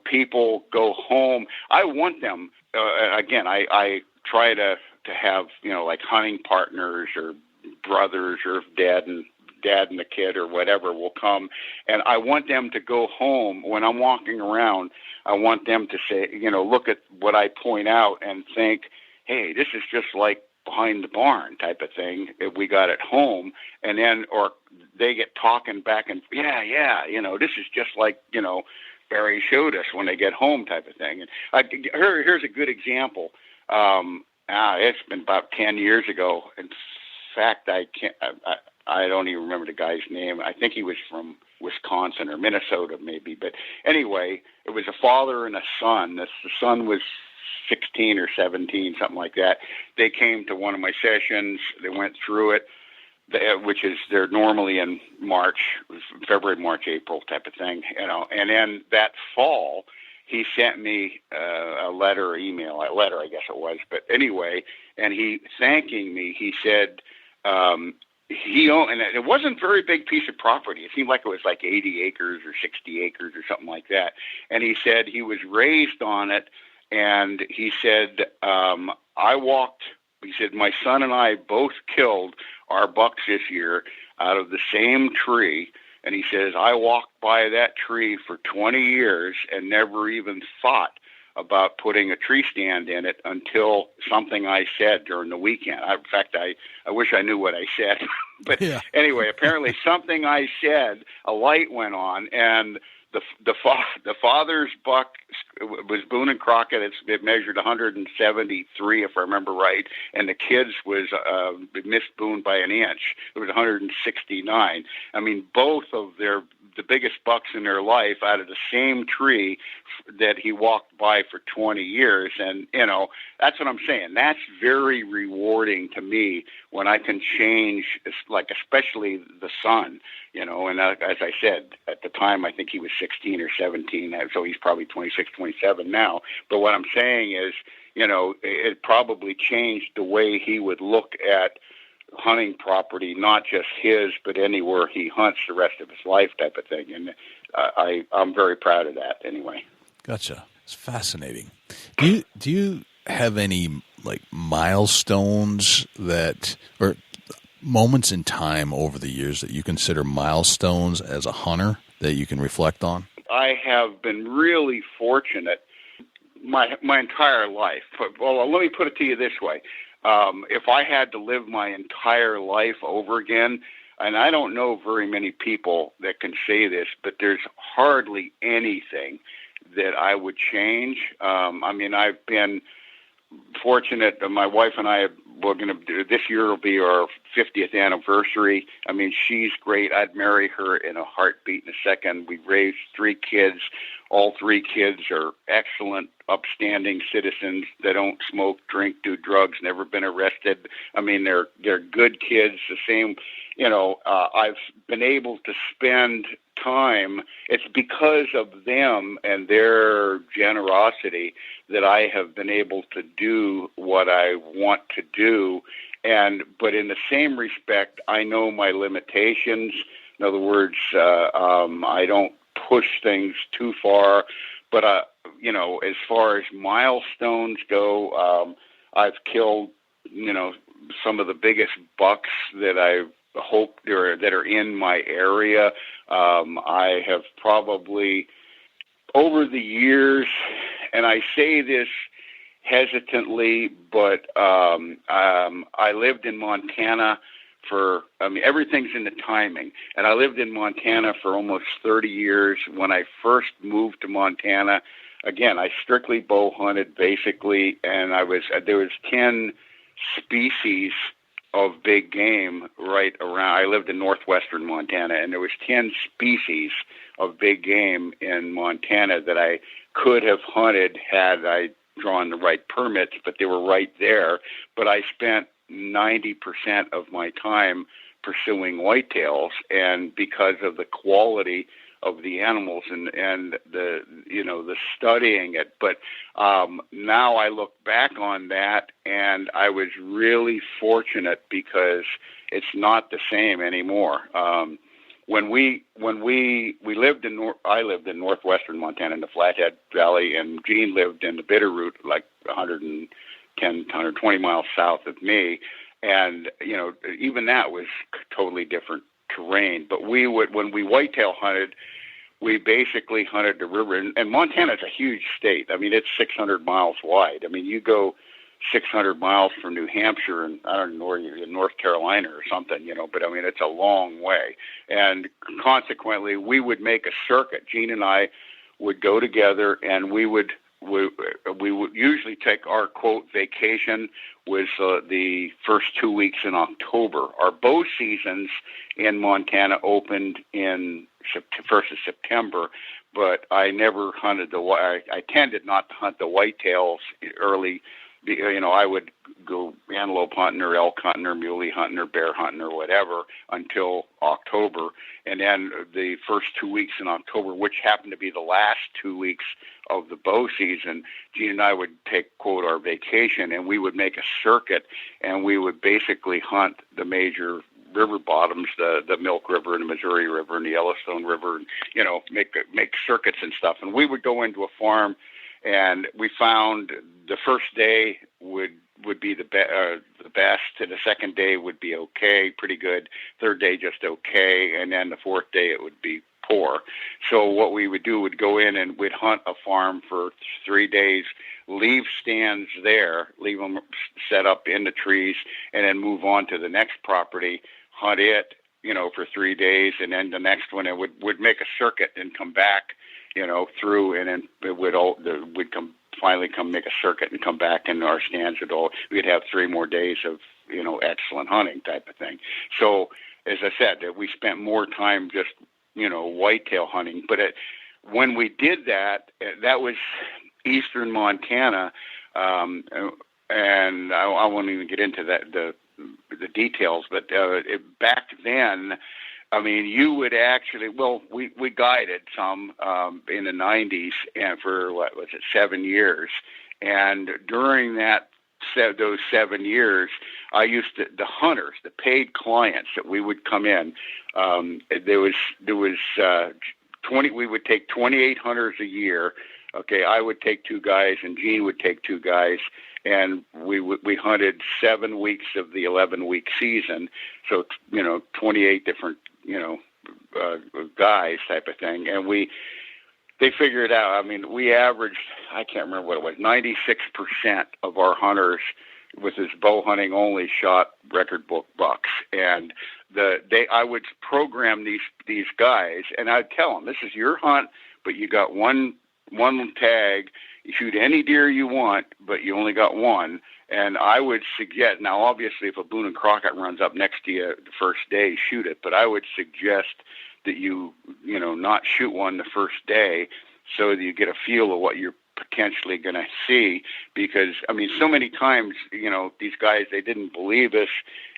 Speaker 7: people go home, I want them, again, I try to have, like hunting partners or brothers, or dad and the kid or whatever will come, and I want them to go home when I'm walking around. I want them to say, look at what I point out and think, hey, this is just like behind the barn type of thing if we got it home. And then, or they get talking back and yeah, this is just like, Barry showed us when they get home type of thing. And here's a good example. It's been about 10 years ago. In fact, I don't even remember the guy's name. I think he was from Wisconsin or Minnesota maybe. But anyway, it was a father and a son. The son was 16 or 17, something like that. They came to one of my sessions. They went through it, which is they're normally in March, February, March, April type of thing, And then that fall, he sent me a letter, I guess it was. But anyway, and he thanking me, he said, he owned, and it wasn't a very big piece of property. It seemed like it was like 80 acres or 60 acres or something like that. And he said he was raised on it. And he said, he said, my son and I both killed our bucks this year out of the same tree. And he says, I walked by that tree for 20 years and never even thought about putting a tree stand in it until something I said during the weekend. In fact, I wish I knew what I said. But anyway, apparently something I said, a light went on, and the father's buck was Boone and Crockett. It measured 173, if I remember right, and the kid's was missed Boone by an inch. It was 169. I mean, both of the biggest bucks in their life out of the same tree that he walked by for 20 years. And, that's what I'm saying. That's very rewarding to me when I can change, like, especially the son, and as I said, at the time, I think he was 16 or 17, so he's probably 26, 27 now. But what I'm saying is, it probably changed the way he would look at hunting property, not just his, but anywhere he hunts the rest of his life type of thing. And I'm very proud of that anyway.
Speaker 1: Gotcha. It's fascinating. Do you have any like milestones or moments in time over the years that you consider milestones as a hunter that you can reflect on?
Speaker 7: I have been really fortunate my entire life. Well, let me put it to you this way. If I had to live my entire life over again, and I don't know very many people that can say this, but there's hardly anything that I would change. I've been fortunate. My wife and I, we're going to do, this year will be our 50th anniversary. I mean, she's great. I'd marry her in a heartbeat in a second. We've raised 3 kids. All 3 kids are excellent, upstanding citizens. They don't smoke, drink, do drugs, never been arrested. I mean, they're good kids. The same, I've been able to spend time. It's because of them and their generosity that I have been able to do what I want to do. But in the same respect, I know my limitations. In other words, I don't push things too far. But, as far as milestones go, I've killed, some of the biggest bucks that I hope that are in my area. I have probably, over the years, and I say this hesitantly, but I lived in Montana everything's in the timing. And I lived in Montana for almost 30 years. When I first moved to Montana, again, I strictly bow hunted basically, and there was 10 species of big game right around. I lived in northwestern Montana, and there was 10 species of big game in Montana that I could have hunted had I drawn the right permits, but they were right there. But I spent 90% of my time pursuing whitetails, and because of the quality of the animals and the studying it. But now I look back on that, and I was really fortunate because it's not the same anymore. When we lived I lived in northwestern Montana in the Flathead Valley, and Gene lived in the Bitterroot, like 110, 120 miles south of me. And, even that was totally different terrain. But when we whitetail hunted, we basically hunted the river. And Montana's a huge state. I mean, it's 600 miles wide. I mean, you go 600 miles from New Hampshire, and I don't know where you're in, North Carolina or something, but I mean, it's a long way. And consequently, we would make a circuit. Gene and I would go together, and we would usually take our, quote, vacation was the first 2 weeks in October. Our bow seasons in Montana opened in 1st of September, but I never hunted I tended not to hunt the whitetails early. I would go antelope hunting or elk hunting or muley hunting or bear hunting or whatever until October. And then the first 2 weeks in October, which happened to be the last 2 weeks of the bow season, Gene and I would take, quote, our vacation, and we would make a circuit, and we would basically hunt the major river bottoms, the Milk River and the Missouri River and the Yellowstone River, and, make circuits and stuff. And we would go into a farm, and we found the first day would be the the best. And the second day would be okay, pretty good. Third day, just okay. And then the fourth day, it would be poor. So what we would do would go in and we'd hunt a farm for 3 days, leave stands there, leave them set up in the trees, and then move on to the next property, hunt it, for 3 days, and then the next one, it would make a circuit and come back, through, and then it would finally come make a circuit and come back, and our stands we'd have 3 more days of, excellent hunting type of thing. So, as I said, we spent more time just, whitetail hunting. But when we did that, that was eastern Montana, and I won't even get into that, the details, but back then, I mean, you would actually, we guided some in the 90s, and for, 7 years. And during those 7 years, I used to, the hunters, the paid clients that we would come in, there was 20, we would take 28 hunters a year. Okay, I would take 2 guys, and Gene would take 2 guys, and we hunted 7 weeks of the 11-week season. So 28 different guys type of thing, and they figured out. I mean, we averaged, I can't remember what it was, 96% of our hunters with this bow hunting only shot record book bucks, and I would program these guys, and I'd tell them, this is your hunt, but you got one tag. You shoot any deer you want, but you only got one. And I would suggest, now obviously if a Boone and Crockett runs up next to you the first day, shoot it. But I would suggest that you not shoot one the first day so that you get a feel of what you're potentially going to see. Because, I mean, so many times, these guys, they didn't believe us,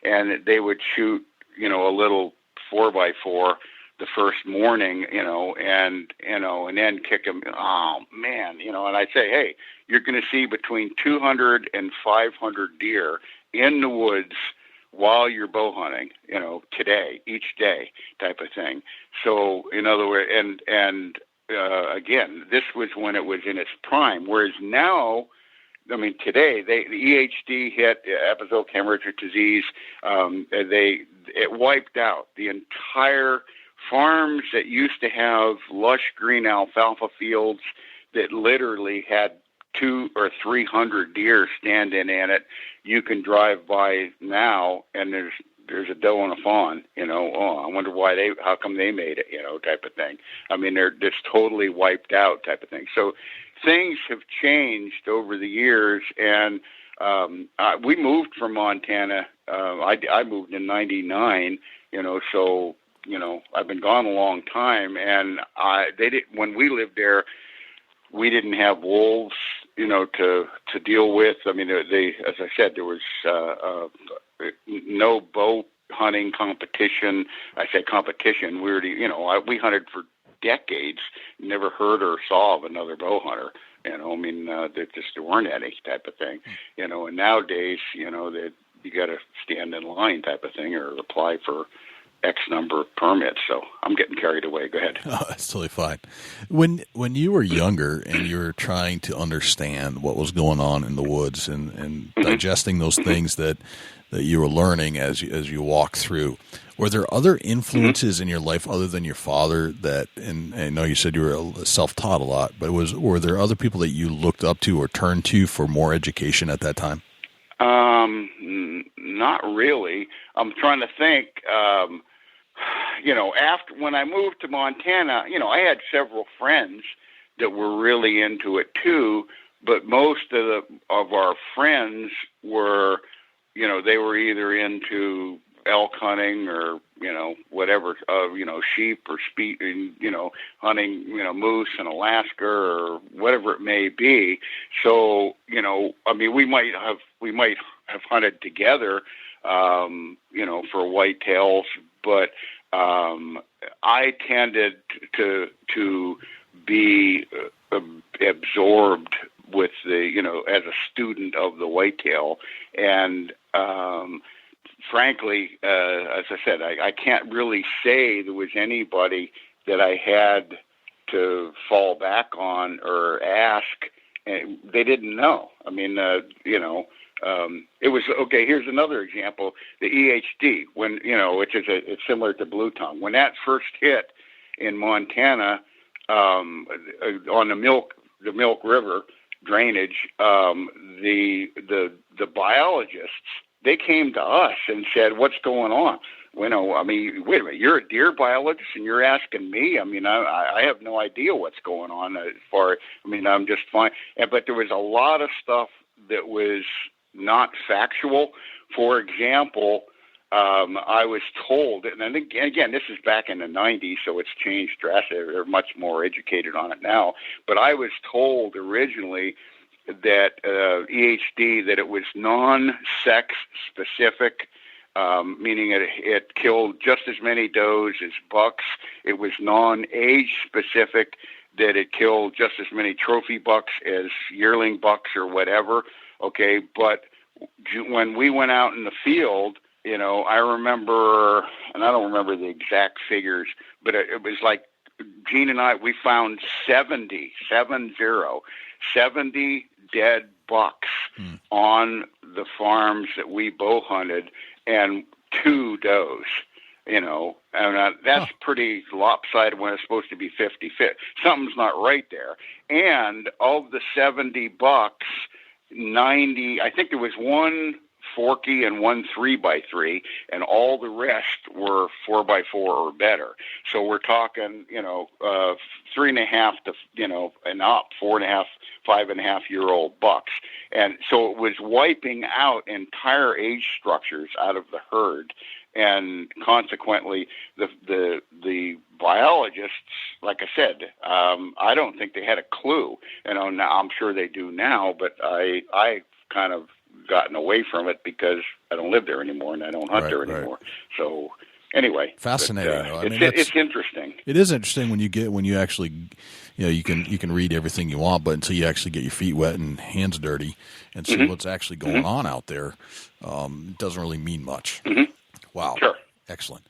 Speaker 7: and they would shoot, a little 4x4 the first morning, and then kick them. Oh man, and I'd say, hey, you're going to see between 200 and 500 deer in the woods while you're bow hunting, today, each day type of thing. So in other words, and again, this was when it was in its prime. Whereas now, I mean, today the EHD hit, epizootic hemorrhagic disease. It wiped out the entire farms that used to have lush green alfalfa fields that literally had 200 or 300 deer standing in it. You can drive by now, and there's a doe and a fawn. I wonder how come they made it, type of thing. I mean, they're just totally wiped out, type of thing. So things have changed over the years, and we moved from Montana. I moved in '99. So. I've been gone a long time, and when we lived there, we didn't have wolves, to deal with. I mean, as I said, there was no bow hunting competition. I say competition. We hunted for decades, never heard or saw of another bow hunter. There just weren't any type of thing. And nowadays, that you got to stand in line type of thing or apply for X number of permits. So I'm getting carried away. Go ahead.
Speaker 1: Oh, that's totally fine. When you were younger and you were trying to understand what was going on in the woods and digesting those things that you were learning as you walk through, were there other influences in your life other than your father and I know you said you were self-taught a lot, but were there other people that you looked up to or turned to for more education at that time?
Speaker 7: Not really. I'm trying to think. After when I moved to Montana, I had several friends that were really into it too. But most of our friends were, they were either into elk hunting or whatever, sheep or hunting, moose in Alaska or whatever it may be. So I mean, we might have hunted together, for whitetails, but I tended to be absorbed with as a student of the whitetail, and frankly, as I said, I can't really say there was anybody that I had to fall back on or ask, and they didn't know. I mean, it was okay. Here's another example: the EHD, which is it's similar to blue tongue. When that first hit in Montana on the Milk River drainage, the biologists, they came to us and said, "What's going on?" Wait a minute, you're a deer biologist and you're asking me? I mean, I have no idea what's going on I'm just fine. But there was a lot of stuff that was not factual. For example, I was told, and again, this is back in the 90s, so it's changed drastically. They're much more educated on it now. But I was told originally that EHD, that it was non-sex specific, meaning it killed just as many does as bucks. It was non-age specific, that it killed just as many trophy bucks as yearling bucks or whatever. Okay, but when we went out in the field, I remember, and I don't remember the exact figures, but it was like Gene and I, we found 70 dead bucks on the farms that we bow hunted, and 2 does, and that's pretty lopsided when it's supposed to be 50-50. Something's not right there. And of the 70 bucks, 90, I think there was 1 forky and 1 3x3, and all the rest were 4x4 or better. So we're talking, 3.5 to, and up, 4.5, 5.5-year-old bucks. And so it was wiping out entire age structures out of the herd. And consequently, the biologists, like I said, I don't think they had a clue. Now I'm sure they do now, but I kind of gotten away from it because I don't live there anymore and I don't hunt there anymore. Right. So anyway,
Speaker 1: fascinating.
Speaker 7: It's interesting.
Speaker 1: It is interesting when you actually, you can read everything you want, but until you actually get your feet wet and hands dirty and see what's actually going on out there, it doesn't really mean much. Wow.
Speaker 7: Sure.
Speaker 1: Excellent.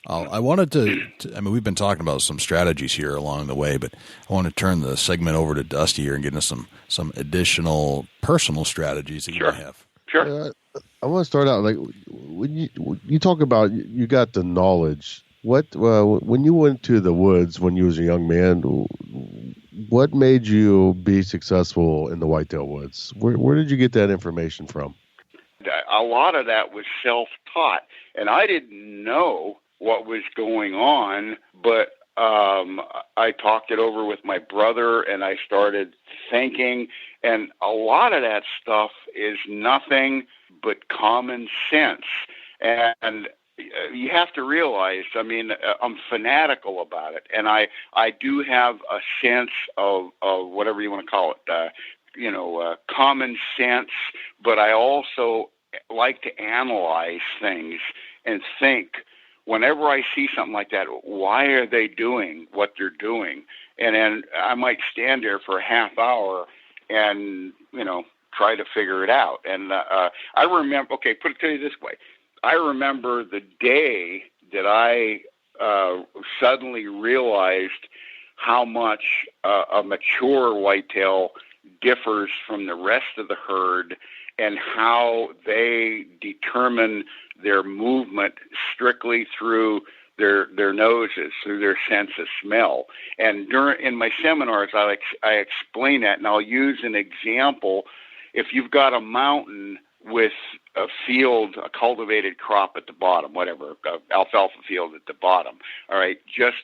Speaker 1: I wanted to we've been talking about some strategies here along the way, but I want to turn the segment over to Dusty here and get into some additional personal strategies that you may have.
Speaker 7: Sure.
Speaker 5: I want to start out, like, when you talk about you got the knowledge. When you went to the woods when you was a young man, what made you be successful in the whitetail woods? Where did you get that information from?
Speaker 7: A lot of that was self-taught, and I didn't know what was going on, but I talked it over with my brother, and I started thinking, and a lot of that stuff is nothing but common sense. And you have to realize, I'm fanatical about it, and I do have a sense of whatever you want to call it, common sense, but I also like to analyze things and think, whenever I see something like that, why are they doing what they're doing? And then I might stand there for a half hour and, try to figure it out. And I remember, put it to you this way. I remember the day that I suddenly realized how much a mature whitetail differs from the rest of the herd, and how they determine their movement strictly through their noses, through their sense of smell. And in my seminars, I explain that, and I'll use an example. If you've got a mountain with a field, a cultivated crop at the bottom, whatever, alfalfa field at the bottom, all right, just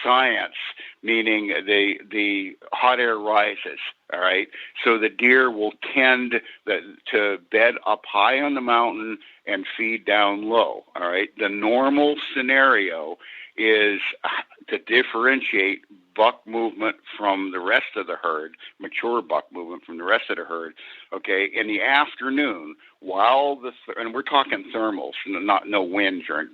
Speaker 7: science, meaning the hot air rises, all right, so the deer will tend to bed up high on the mountain and feed down low, all right. The normal scenario is to differentiate buck movement from the rest of the herd, mature buck movement from the rest of the herd, okay, in the afternoon, while and we're talking thermals, no winds or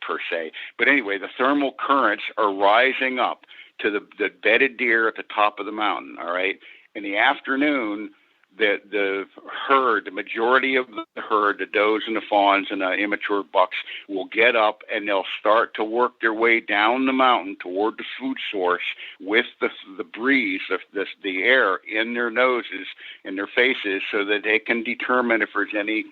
Speaker 7: per se, but anyway, the thermal currents are rising up to the bedded deer at the top of the mountain, all right? In the afternoon, the herd, the majority of the herd, the does and the fawns and the immature bucks will get up and they'll start to work their way down the mountain toward the food source with the breeze, the air in their noses, in their faces, so that they can determine if there's any,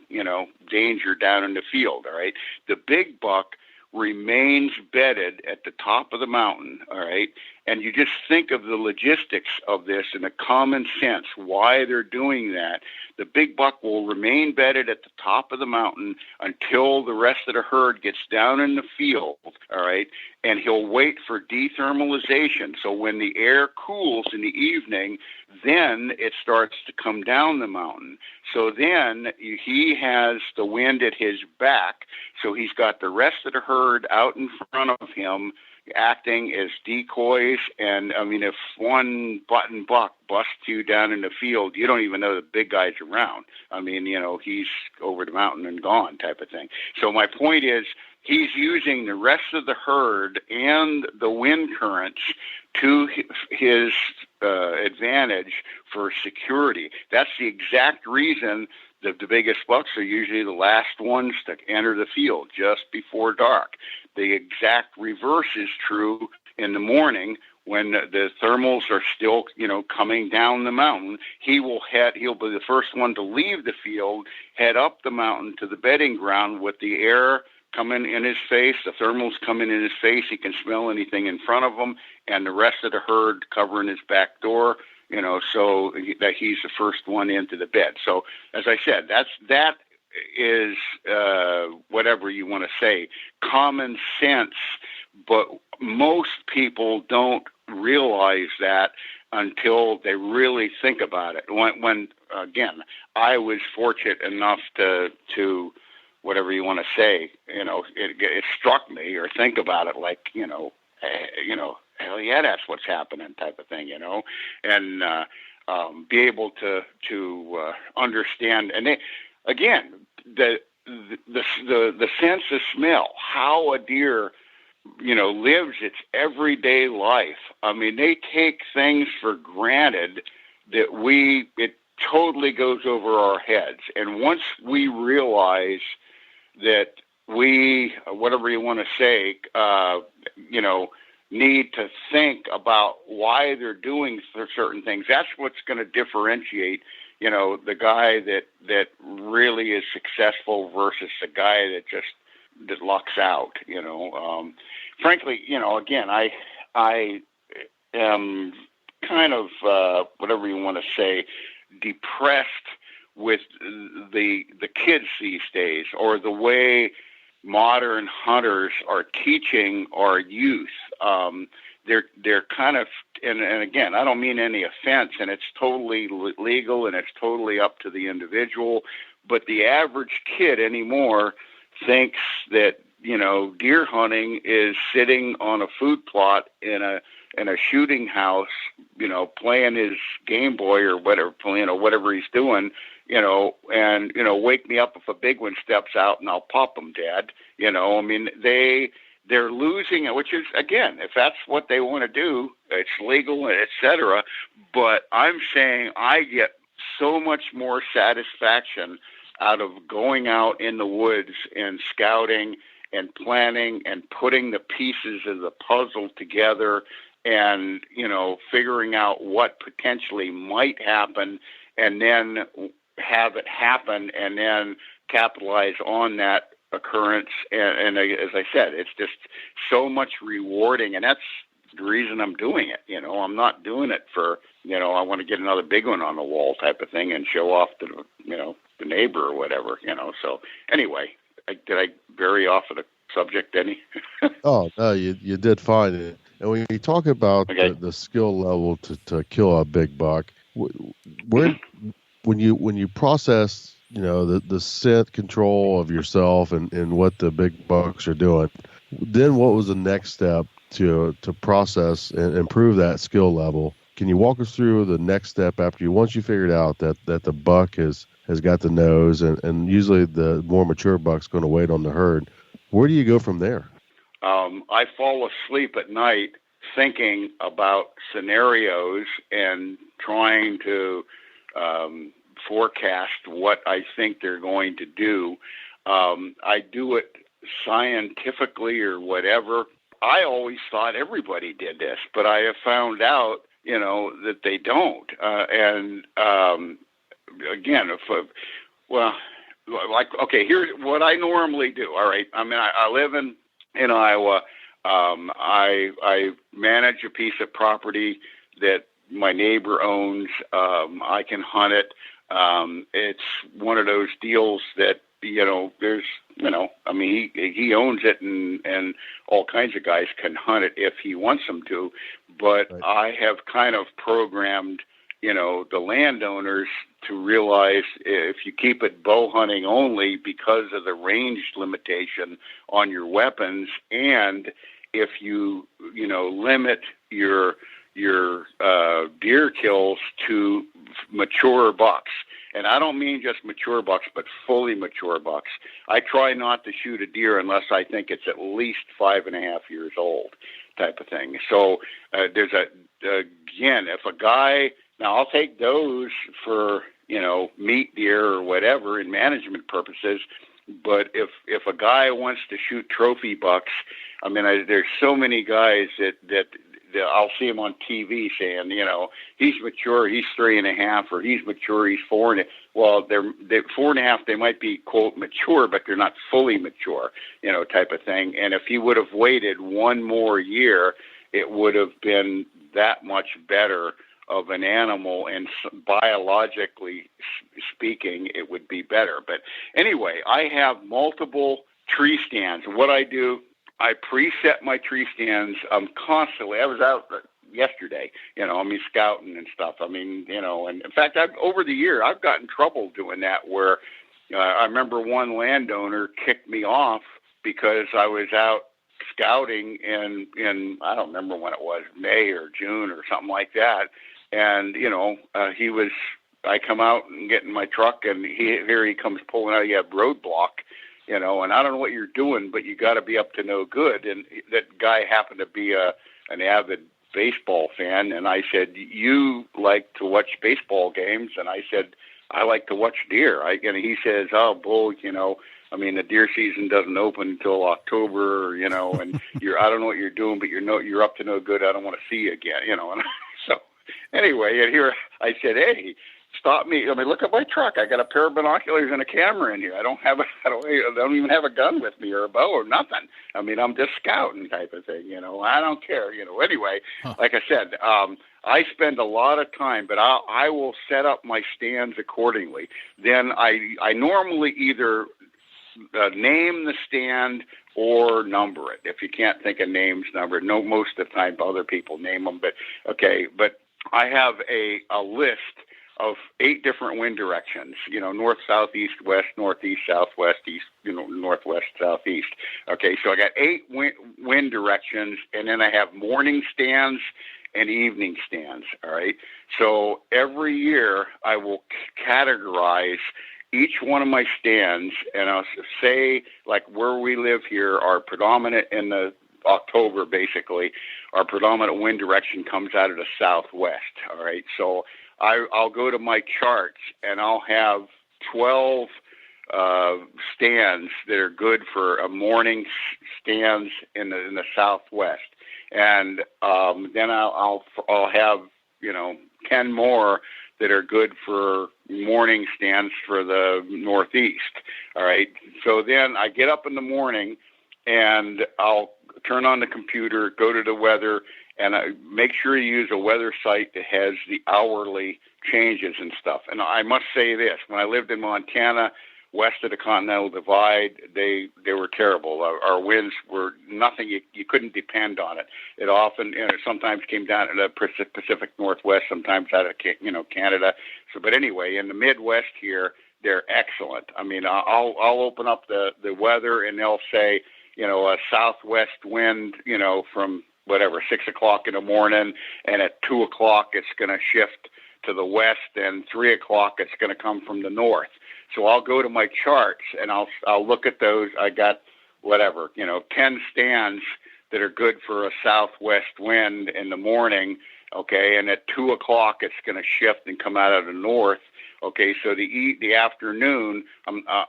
Speaker 7: danger down in the field, all right? The big buck remains bedded at the top of the mountain, all right? And you just think of the logistics of this and the common sense, why they're doing that. The big buck will remain bedded at the top of the mountain until the rest of the herd gets down in the field, all right? And he'll wait for dethermalization. So when the air cools in the evening, then it starts to come down the mountain. So then he has the wind at his back. So he's got the rest of the herd out in front of him, acting as decoys. And I mean, if one button buck busts you down in the field, you don't even know the big guy's around. I mean, he's over the mountain and gone type of thing. So my point is, he's using the rest of the herd and the wind currents to his advantage for security. That's the exact reason that the biggest bucks are usually the last ones to enter the field just before dark. The exact reverse is true in the morning when the thermals are still, coming down the mountain. He'll be the first one to leave the field, head up the mountain to the bedding ground with the air coming in his face, the thermals coming in his face. He can smell anything in front of him, and the rest of the herd covering his back door, so that he's the first one into the bed. So, as I said, that is whatever you want to say, common sense, but most people don't realize that until they really think about it. When again, I was fortunate enough to whatever you want to say, it struck me, or think about it like, hell yeah, that's what's happening type of thing, and be able to understand. And they, again, the sense of smell, how a deer, lives its everyday life. I mean, they take things for granted that it totally goes over our heads. And once we realize that we, whatever you want to say, need to think about why they're doing certain things, that's what's going to differentiate, the guy that really is successful versus the guy that lucks out, Frankly, again, I am kind of, whatever you want to say, depressed with the kids these days, or the way modern hunters are teaching our youth. They're kind of, and again, I don't mean any offense, and it's totally legal and it's totally up to the individual, but the average kid anymore thinks that, deer hunting is sitting on a food plot in a shooting house, playing his Game Boy or whatever, whatever he's doing, and, wake me up if a big one steps out and I'll pop him, Dad. I mean, they're losing it, which is, again, if that's what they want to do, it's legal, et cetera. But I'm saying I get so much more satisfaction out of going out in the woods and scouting and planning and putting the pieces of the puzzle together and, figuring out what potentially might happen, and then have it happen, and then capitalize on that occurrence. And as I said, it's just so much rewarding, and that's the reason I'm doing it. I'm not doing it for, I want to get another big one on the wall type of thing and show off to, the neighbor or whatever, So anyway, did I vary off of the subject any?
Speaker 5: Oh, no, you did fine. And when you talk about the skill level to kill a big buck, when you process, the scent control of yourself and what the big bucks are doing, then what was the next step to process and improve that skill level? Can you walk us through the next step once you figured out that the buck has got the nose, and usually the more mature buck's going to wait on the herd? Where do you go from there?
Speaker 7: I fall asleep at night thinking about scenarios and trying to forecast what I think they're going to do. I do it scientifically or whatever. I always thought everybody did this, but I have found out, that they don't. Again, here's what I normally do. All right. I mean, I live in Iowa. I manage a piece of property that my neighbor owns. I can hunt it. It's one of those deals that, there's, he owns it and all kinds of guys can hunt it if he wants them to. But right. I have kind of programmed, the landowners to realize if you keep it bow hunting only because of the range limitation on your weapons, and if you, limit your deer kills to mature bucks. And I don't mean just mature bucks, but fully mature bucks. I try not to shoot a deer unless I think it's at least 5.5 years old, type of thing. So there's again, if a guy, now I'll take those for, meat deer or whatever in management purposes. But if a guy wants to shoot trophy bucks, I mean, there's so many guys that I'll see him on TV saying, he's mature, he's 3.5, or he's mature, he's 4. Well, they're 4.5. They might be quote mature, but they're not fully mature, type of thing. And if he would have waited one more year, it would have been that much better of an animal, and biologically speaking, it would be better. But anyway, I have multiple tree stands. What I do, I preset my tree stands constantly. I was out yesterday, scouting and stuff. And in fact, over the year, I've got in trouble doing that where I remember one landowner kicked me off because I was out scouting in I don't remember when it was, May or June or something like that. And, I come out and get in my truck, and here he comes pulling out, you have roadblock, and I don't know what you're doing, but you got to be up to no good. And that guy happened to be an avid baseball fan. And I said, you like to watch baseball games? And I said, I like to watch deer. And he says, oh, bull, the deer season doesn't open until October, and I don't know what you're doing, but you're up to no good. I don't want to see you again, And so anyway, and here I said, hey, stop me. Look at my truck. I got a pair of binoculars and a camera in here. I don't even have a gun with me or a bow or nothing. I'm just scouting type of thing, I don't care, Anyway, Like I said, I spend a lot of time, but I will set up my stands accordingly. Then I normally either name the stand or number it. If you can't think of names, number it. No, most of the time other people name them, but okay. But I have a list of 8 different wind directions, north, south, east, west, northeast, southwest, east, northwest, southeast. Okay, so I got 8 wind directions, and then I have morning stands and evening stands, all right? So every year I will categorize each one of my stands, and I'll say, like where we live here, our predominant in the October, basically, our predominant wind direction comes out of the southwest, all right? So I'll go to my charts, and I'll have 12 stands that are good for a morning stands in the southwest, and then I'll have 10 more that are good for morning stands for the northeast. All right. So then I get up in the morning and I'll turn on the computer, go to the weather, and I make sure you use a weather site that has the hourly changes and stuff. And I must say this, when I lived in Montana, west of the Continental Divide, they were terrible. Our winds were nothing. You couldn't depend on it. It often, sometimes came down to the Pacific Northwest, sometimes out of, Canada. So, but anyway, in the Midwest here, they're excellent. I'll open up the weather and they'll say, a southwest wind, from whatever, 6 o'clock in the morning, and at 2 o'clock it's going to shift to the west, and 3 o'clock it's going to come from the north. So I'll go to my charts and I'll look at those. I got 10 stands that are good for a southwest wind in the morning. Okay. And at 2 o'clock, it's going to shift and come out of the north. Okay, so the afternoon,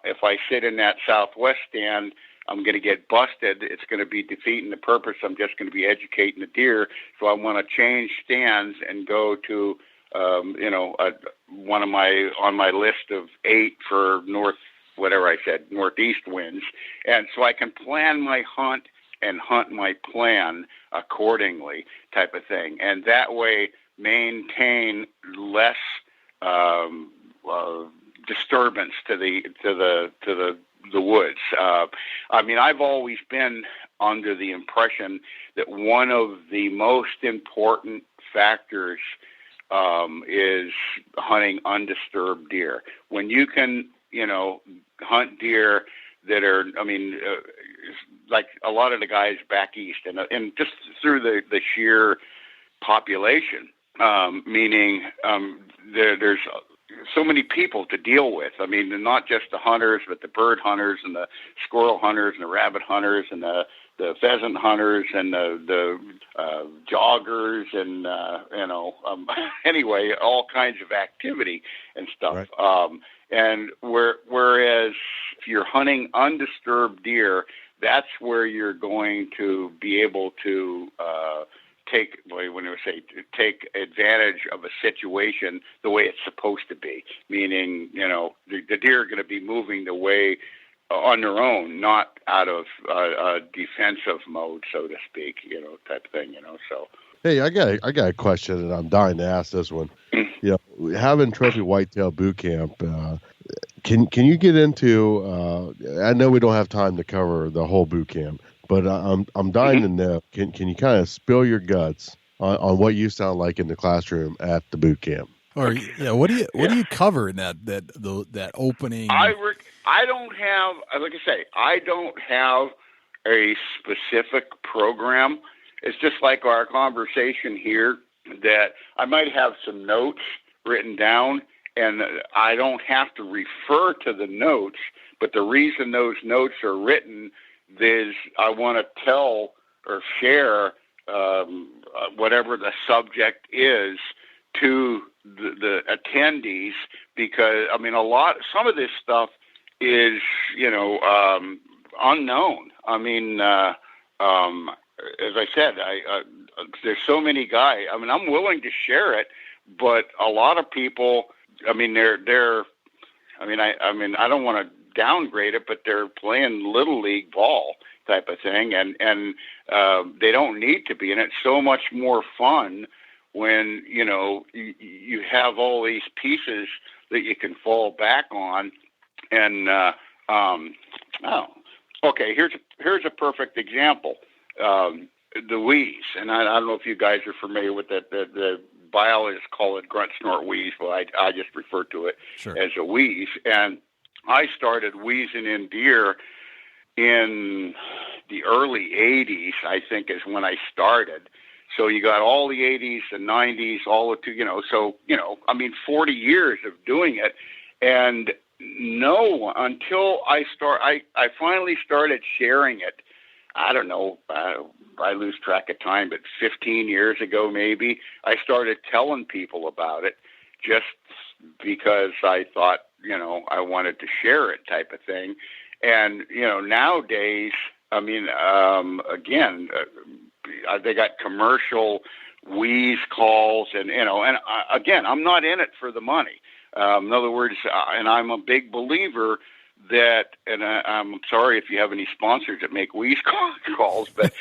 Speaker 7: if I sit in that southwest stand, I'm going to get busted. It's going to be defeating the purpose. I'm just going to be educating the deer. So I want to change stands and go to, one of on my list of 8 for northeast winds. And so I can plan my hunt and hunt my plan accordingly, type of thing. And that way maintain less disturbance to the woods. I've always been under the impression that one of the most important factors is hunting undisturbed deer. When you can, hunt deer that are, like a lot of the guys back east, and just through the sheer population, meaning there's so many people to deal with. Not just the hunters, but the bird hunters and the squirrel hunters and the rabbit hunters and the pheasant hunters and the joggers and anyway, all kinds of activity and stuff. Right. And whereas if you're hunting undisturbed deer, that's where you're going to be able to take advantage of a situation the way it's supposed to be. Meaning, the deer are going to be moving the way on their own, not out of a defensive mode, so to speak, type thing, so.
Speaker 5: Hey, I got a question, and I'm dying to ask this one. Having Trophy Whitetail Bootcamp, can you get into? I know we don't have time to cover the whole bootcamp, but I'm dying to know. Can you kind of spill your guts on what you sound like in the classroom at the bootcamp?
Speaker 1: Or what do you cover in that opening?
Speaker 7: I don't have, like I say, I don't have a specific program. It's just like our conversation here, that I might have some notes written down, and I don't have to refer to the notes, but the reason those notes are written is I want to tell or share whatever the subject is to the attendees, because some of this stuff is unknown. As I said, there's so many guys. I'm willing to share it, but a lot of people, I don't want to downgrade it, but they're playing little league ball type of thing, and they don't need to be. And it's so much more fun when you have all these pieces that you can fall back on. And here's a perfect example. The wheeze, and I don't know if you guys are familiar with that. The biologists call it grunt, snort, wheeze. Well, I just refer to it as a wheeze. And I started wheezing in deer in the early 80s, I think, is when I started. So you got all the 80s and 90s, all the 40 years of doing it. And no, until I finally started sharing it, I don't know, I lose track of time, but 15 years ago maybe, I started telling people about it just because I thought, I wanted to share it, type of thing. And, nowadays, they got commercial wheeze calls and again, I'm not in it for the money. In other words, and I'm a big believer that, and I'm sorry if you have any sponsors that make wheeze calls, but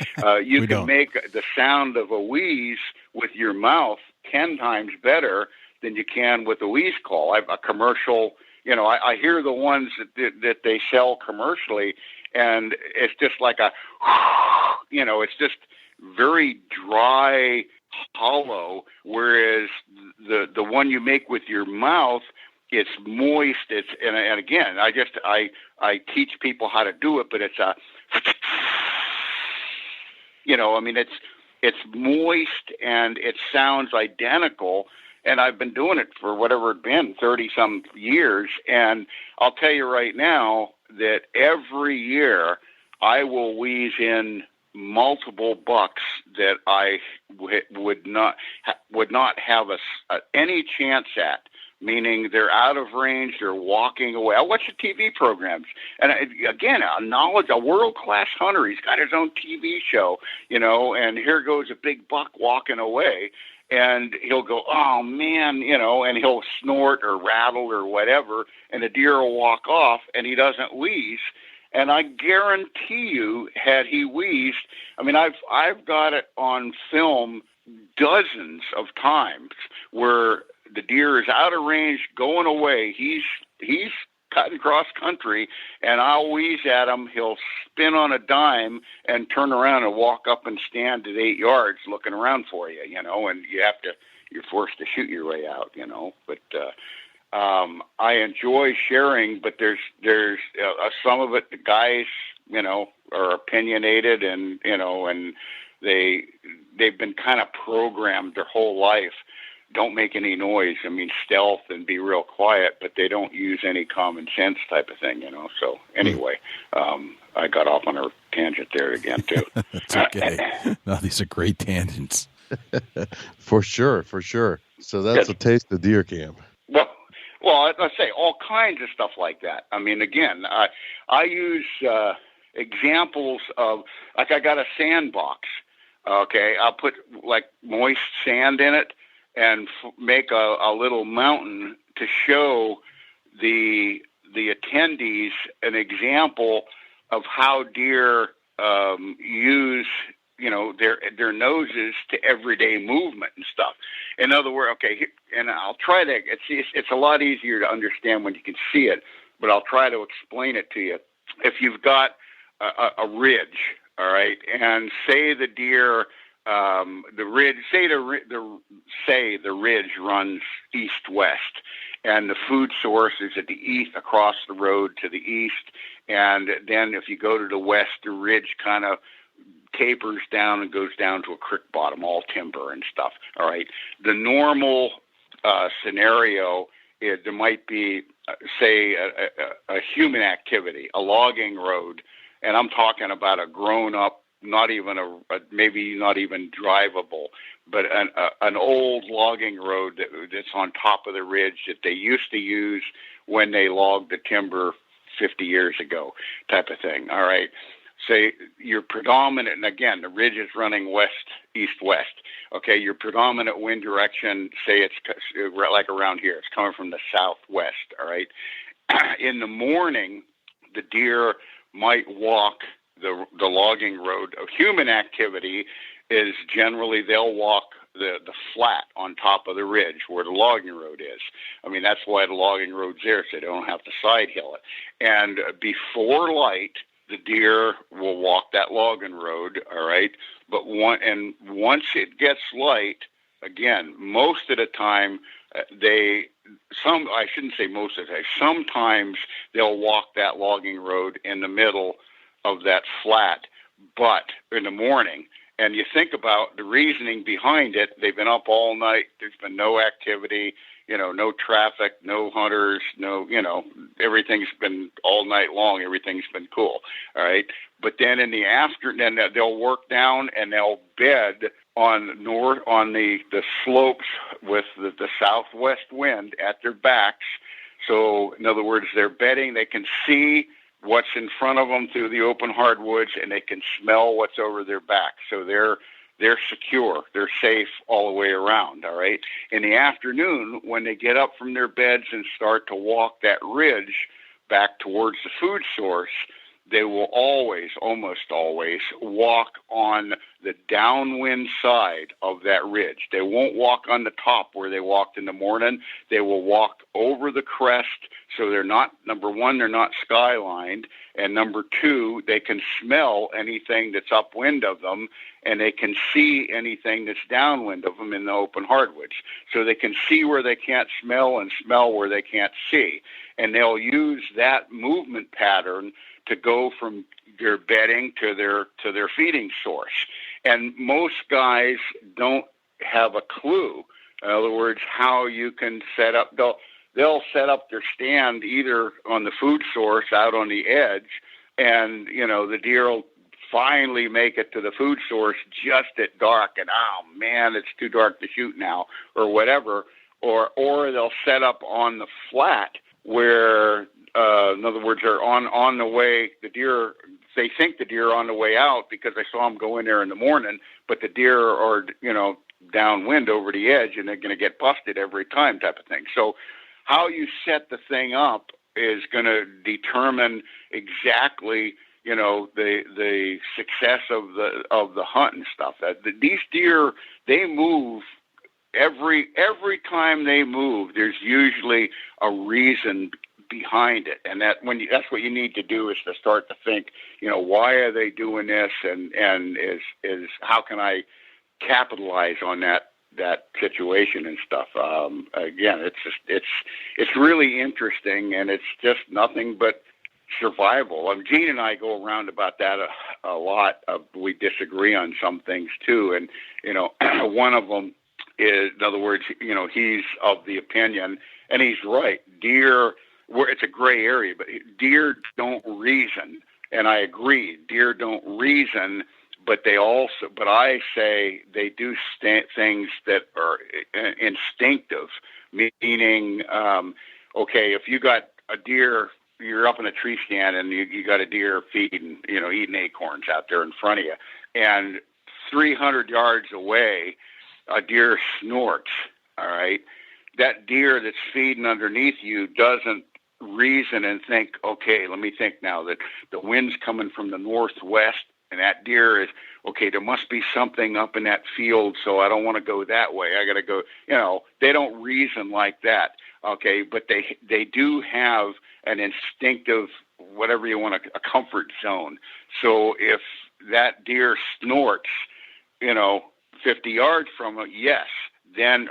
Speaker 7: you can make the sound of a wheeze with your mouth 10 times better than you can with a wheeze call. A commercial, I hear the ones that they sell commercially, and it's just like it's just very dry, hollow, whereas the one you make with your mouth, it's moist. And again, I teach people how to do it, but it's it's moist and it sounds identical. And I've been doing it for whatever it's been, 30-some years. And I'll tell you right now that every year I will wheeze in multiple bucks that I would not have any chance at. meaning they're out of range, they're walking away. I watch the TV programs, and again, a world-class hunter. He's got his own TV show, and here goes a big buck walking away, and he'll go, oh man, and he'll snort or rattle or whatever, and the deer will walk off, and he doesn't wheeze. And I guarantee you, had he wheezed, I mean, I've got it on film dozens of times where the deer is out of range, going away. He's cutting cross country, and I'll wheeze at him. He'll spin on a dime and turn around and walk up and stand at 8 yards, looking around for you, and you're forced to shoot your way out, But I enjoy sharing, but there's some of it. The guys, are opinionated, and and they've been kind of programmed their whole life. Don't make any noise. I mean, stealth and be real quiet, but they don't use any common sense type of thing, So anyway, I got off on a tangent there again too.
Speaker 1: That's okay. No, these are great tangents.
Speaker 5: For sure. So that's a taste of deer camp.
Speaker 7: Well, let's say all kinds of stuff like that. I mean, again, I use examples of, like, I got a sandbox. Okay, I'll put like moist sand in it and make a little mountain to show the attendees an example of how deer use their noses to everyday movement and stuff. In other words, okay, and I'll try to. It's a lot easier to understand when you can see it, but I'll try to explain it to you. If you've got a ridge, all right, and say the deer, the ridge, say the ridge runs east-west, and the food source is at the east, across the road to the east, and then if you go to the west, the ridge kind of tapers down and goes down to a creek bottom, all timber and stuff. All right. The normal scenario is there might be, say, a human activity, a logging road, and I'm talking about a grown-up, not even maybe not even drivable, but an old logging road that's on top of the ridge that they used to use when they logged the timber 50 years ago, type of thing. All right. Say your predominant, and again, the ridge is running east-west. Okay, your predominant wind direction, say it's like around here, it's coming from the southwest. All right. In the morning, the deer might walk the logging road. A human activity is generally they'll walk the flat on top of the ridge where the logging road is. I mean, that's why the logging road's there, so they don't have to side hill it. And before light, the deer will walk that logging road, all right? But once it gets light, again, most of the time, I shouldn't say most of the time, sometimes they'll walk that logging road in the middle of that flat, but in the morning. And you think about the reasoning behind it, they've been up all night, there's been no activity, no traffic, no hunters, everything's been all night long. Everything's been cool. All right. But then in the afternoon, they'll work down and they'll bed on the slopes with the southwest wind at their backs. So in other words, they're bedding. They can see what's in front of them through the open hardwoods, and they can smell what's over their back. So they're secure. They're safe all the way around, all right? In the afternoon, when they get up from their beds and start to walk that ridge back towards the food source, they will almost always, walk on the downwind side of that ridge. They won't walk on the top where they walked in the morning. They will walk over the crest, so they're not, number one, they're not skylined, and number two, they can smell anything that's upwind of them, and they can see anything that's downwind of them in the open hardwoods. So they can see where they can't smell and smell where they can't see. And they'll use that movement pattern to go from their bedding to their feeding source. And most guys don't have a clue. In other words, how you can set up, they'll set up their stand either on the food source out on the edge, and, the deer will finally make it to the food source just at dark, and, oh, man, it's too dark to shoot now, or whatever. or they'll set up on the flat where, in other words, they're on the way. The deer, they think the deer are on the way out because I saw them go in there in the morning, but the deer are, downwind over the edge, and they're going to get busted every time, type of thing. So how you set the thing up is going to determine exactly, the success of the hunt and stuff. These deer, they move every time they move. There's usually a reason behind it, and that's what you need to do, is to start to think, why are they doing this, and is how can I capitalize on that situation and stuff. Again, it's really interesting, and it's just nothing but survival. Gene and I go around about that a lot. We disagree on some things too, and one of them is, in other words, he's of the opinion, and he's right. Deer, it's a gray area, but deer don't reason, and I agree. Deer don't reason. But I say they do things that are instinctive, meaning, okay, if you got a deer, you're up in a tree stand and you got a deer feeding, eating acorns out there in front of you, and 300 yards away, a deer snorts, all right? That deer that's feeding underneath you doesn't reason and think, okay, let me think now that the wind's coming from the northwest, and that deer is, okay, there must be something up in that field, so I don't want to go that way. I got to go, they don't reason like that, okay? But they do have an instinctive, whatever you want, a comfort zone. So if that deer snorts, 50 yards from it, yes, then,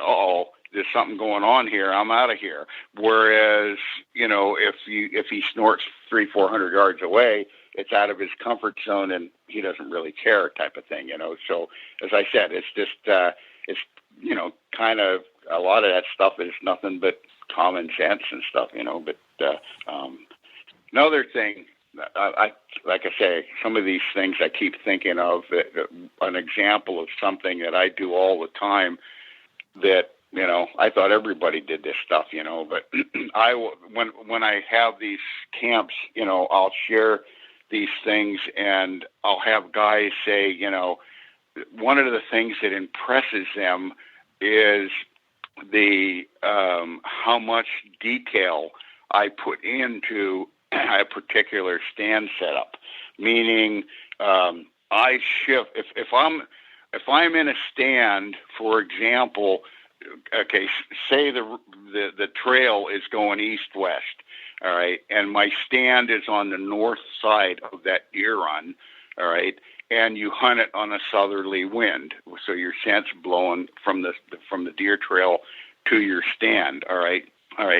Speaker 7: there's something going on here. I'm out of here. Whereas, if he snorts 300-400 yards away, it's out of his comfort zone and he doesn't really care, type of thing, So as I said, it's just, kind of a lot of that stuff is nothing but common sense and stuff, But another thing, like I say, some of these things I keep thinking of, an example of something that I do all the time that, I thought everybody did this stuff, but when I have these camps, I'll share these things, and I'll have guys say, one of the things that impresses them is the how much detail I put into a particular stand setup. Meaning, I shift if I'm in a stand, for example. Okay, say the trail is going east-west, all right, and my stand is on the north side of that deer run, all right, and you hunt it on a southerly wind, so your scent's blowing from the deer trail to your stand, all right.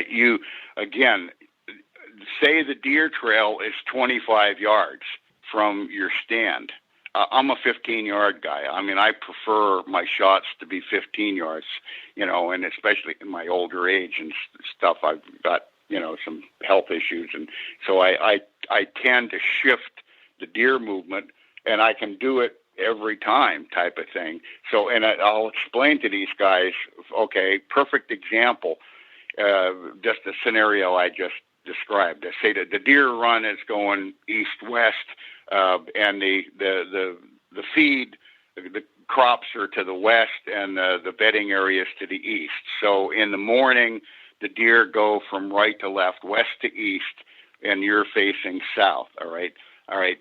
Speaker 7: You, again, say the deer trail is 25 yards from your stand. I'm a 15-yard guy. I mean, I prefer my shots to be 15 yards, and especially in my older age and stuff, I've got, some health issues. And so I tend to shift the deer movement, and I can do it every time, type of thing. So, and I'll explain to these guys, okay, perfect example, just a scenario I just described. I say that the deer run is going east-west, and the feed, the crops are to the west, and the bedding areas to the east. So in the morning, the deer go from right to left, west to east, and you're facing south. All right.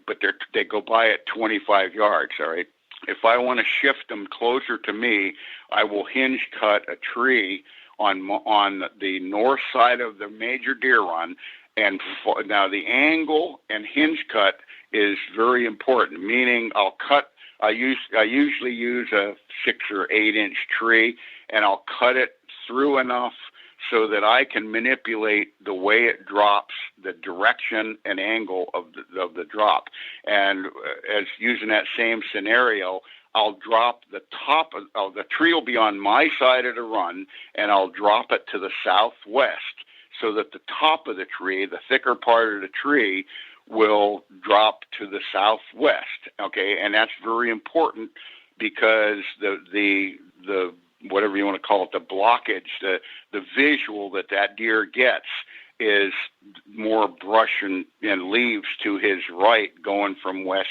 Speaker 7: But they go by at 25 yards. All right. If I want to shift them closer to me, I will hinge cut a tree on the north side of the major deer run. And now the angle and hinge cut is very important, meaning I usually use a 6 or 8 inch tree, and I'll cut it through enough so that I can manipulate the way it drops, the direction and angle of the drop. And as using that same scenario, I'll drop the top of the tree will be on my side of the run, and I'll drop it to the southwest so that the top of the tree, the thicker part of the tree, will drop to the southwest. Okay, and that's very important because the whatever you want to call it, the blockage, the visual that deer gets is more brush and leaves to his right going from west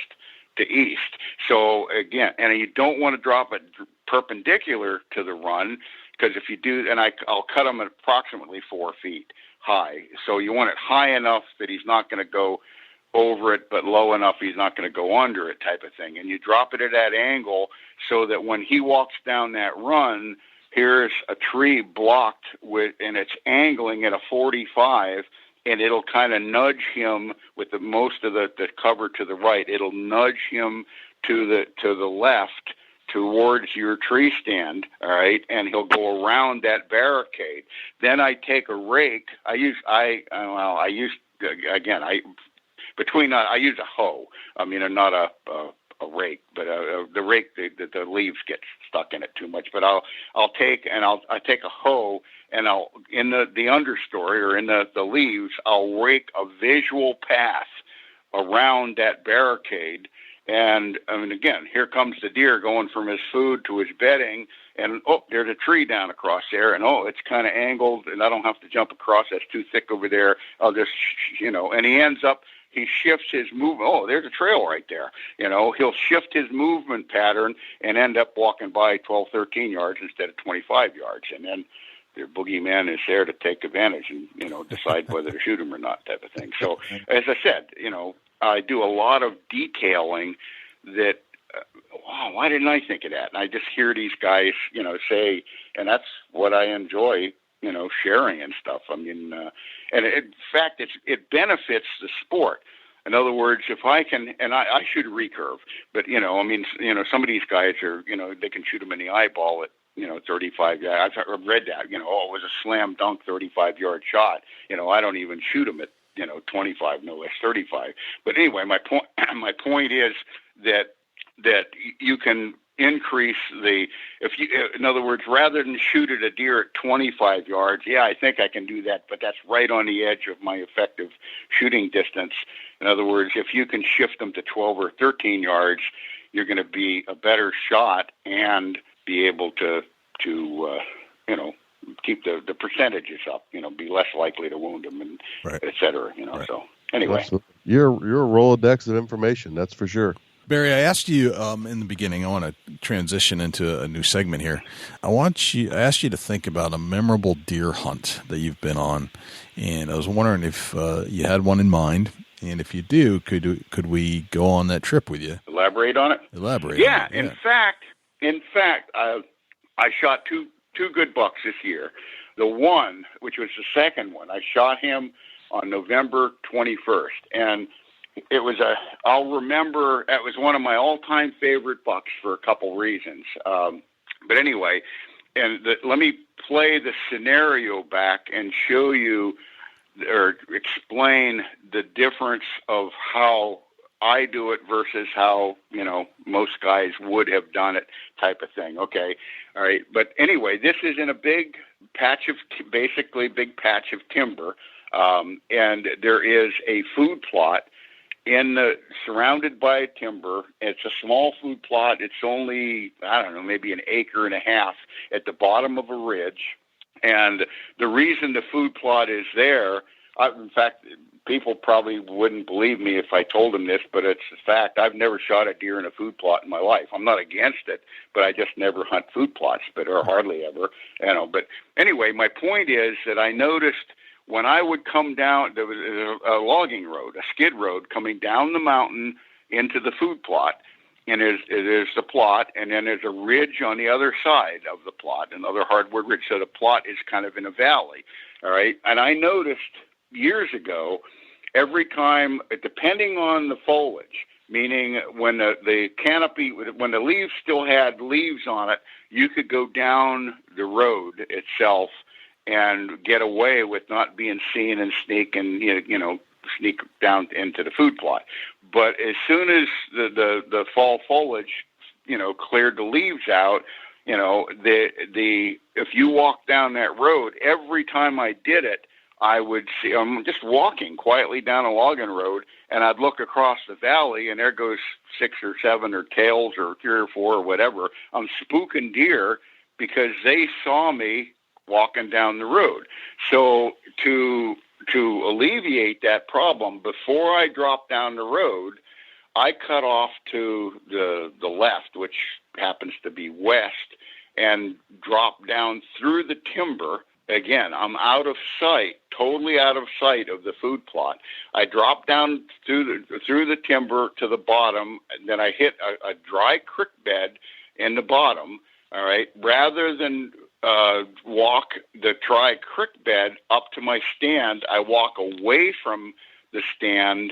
Speaker 7: to east. So again, and you don't want to drop it perpendicular to the run, because if you do, and I'll cut them at approximately 4 feet high. So you want it high enough that he's not going to go over it, but low enough he's not going to go under it, type of thing. And you drop it at that angle so that when he walks down that run, here's a tree blocked and it's angling at a 45, and it'll kind of nudge him with most of the cover to the right. It'll nudge him to the left towards your tree stand, all right, and he'll go around that barricade. Then I take a rake. I use a hoe. I mean, not a rake, but the rake, the leaves get stuck in it too much. But I take a hoe, and I'll, in the understory or in the leaves, I'll rake a visual path around that barricade. And I mean, again, here comes the deer going from his food to his bedding, and there's a tree down across there, and it's kind of angled, and I don't have to jump across. That's too thick over there. I'll just, and he shifts his movement. There's a trail right there. He'll shift his movement pattern and end up walking by 12, 13 yards instead of 25 yards. And then the boogeyman is there to take advantage and, decide whether to shoot him or not, type of thing. So, as I said, I do a lot of detailing that, why didn't I think of that? And I just hear these guys, say, and that's what I enjoy, sharing and stuff. I mean, and in fact, it benefits the sport. In other words, if I can, and I shoot a recurve, but, some of these guys are, they can shoot them in the eyeball at, 35 yards. I've read that, it was a slam dunk 35-yard shot. I don't even shoot them at, 25, no less 35. But anyway, my point is that you can increase in other words, rather than shoot at a deer at 25 yards, I think I can do that, but that's right on the edge of my effective shooting distance. In other words, if you can shift them to 12 or 13 yards, you're going to be a better shot and be able to keep the percentages up, be less likely to wound them, and right. Et cetera, Right. So anyway.
Speaker 5: You're a Rolodex of information, that's for sure.
Speaker 1: Barry, I asked you in the beginning, I want to transition into a new segment here. I asked you to think about a memorable deer hunt that you've been on, and I was wondering if you had one in mind, and if you do, could we go on that trip with you?
Speaker 7: Elaborate on it?
Speaker 1: Yeah.
Speaker 7: In fact, I shot two good bucks this year. The one, which was the second one, I shot him on November 21st, and I'll remember, it was one of my all-time favorite bucks for a couple reasons. But anyway, let me play the scenario back and show you or explain the difference of how I do it versus how, most guys would have done it, type of thing. Okay. All right. But anyway, this is in a big patch of timber. And there is a food plot surrounded by timber. It's a small food plot. It's only, maybe an acre and a half at the bottom of a ridge. And the reason the food plot is there, in fact, people probably wouldn't believe me if I told them this, but it's a fact. I've never shot a deer in a food plot in my life. I'm not against it, but I just never hunt food plots, or hardly ever. But anyway, my point is that I noticed when I would come down, there was a logging road, a skid road coming down the mountain into the food plot, and there's the plot, and then there's a ridge on the other side of the plot, another hardwood ridge. So the plot is kind of in a valley, all right? And I noticed years ago, every time, depending on the foliage, meaning when the canopy, when the leaves still had leaves on it, you could go down the road itself and get away with not being seen and sneak down into the food plot. But as soon as the fall foliage, cleared the leaves out, if you walk down that road, every time I did it, I would see, I'm just walking quietly down a logging road, and I'd look across the valley, and there goes 6 or 7 or tails or 3 or 4 or whatever. I'm spooking deer because they saw me walking down the road. So to alleviate that problem, before I dropped down the road, I cut off to the left, which happens to be west, and dropped down through the timber. Again, I'm out of sight, totally out of sight of the food plot. I dropped down through the timber to the bottom, and then I hit a dry creek bed in the bottom. All right, rather than walk the dry creek bed up to my stand, I walk away from the stand,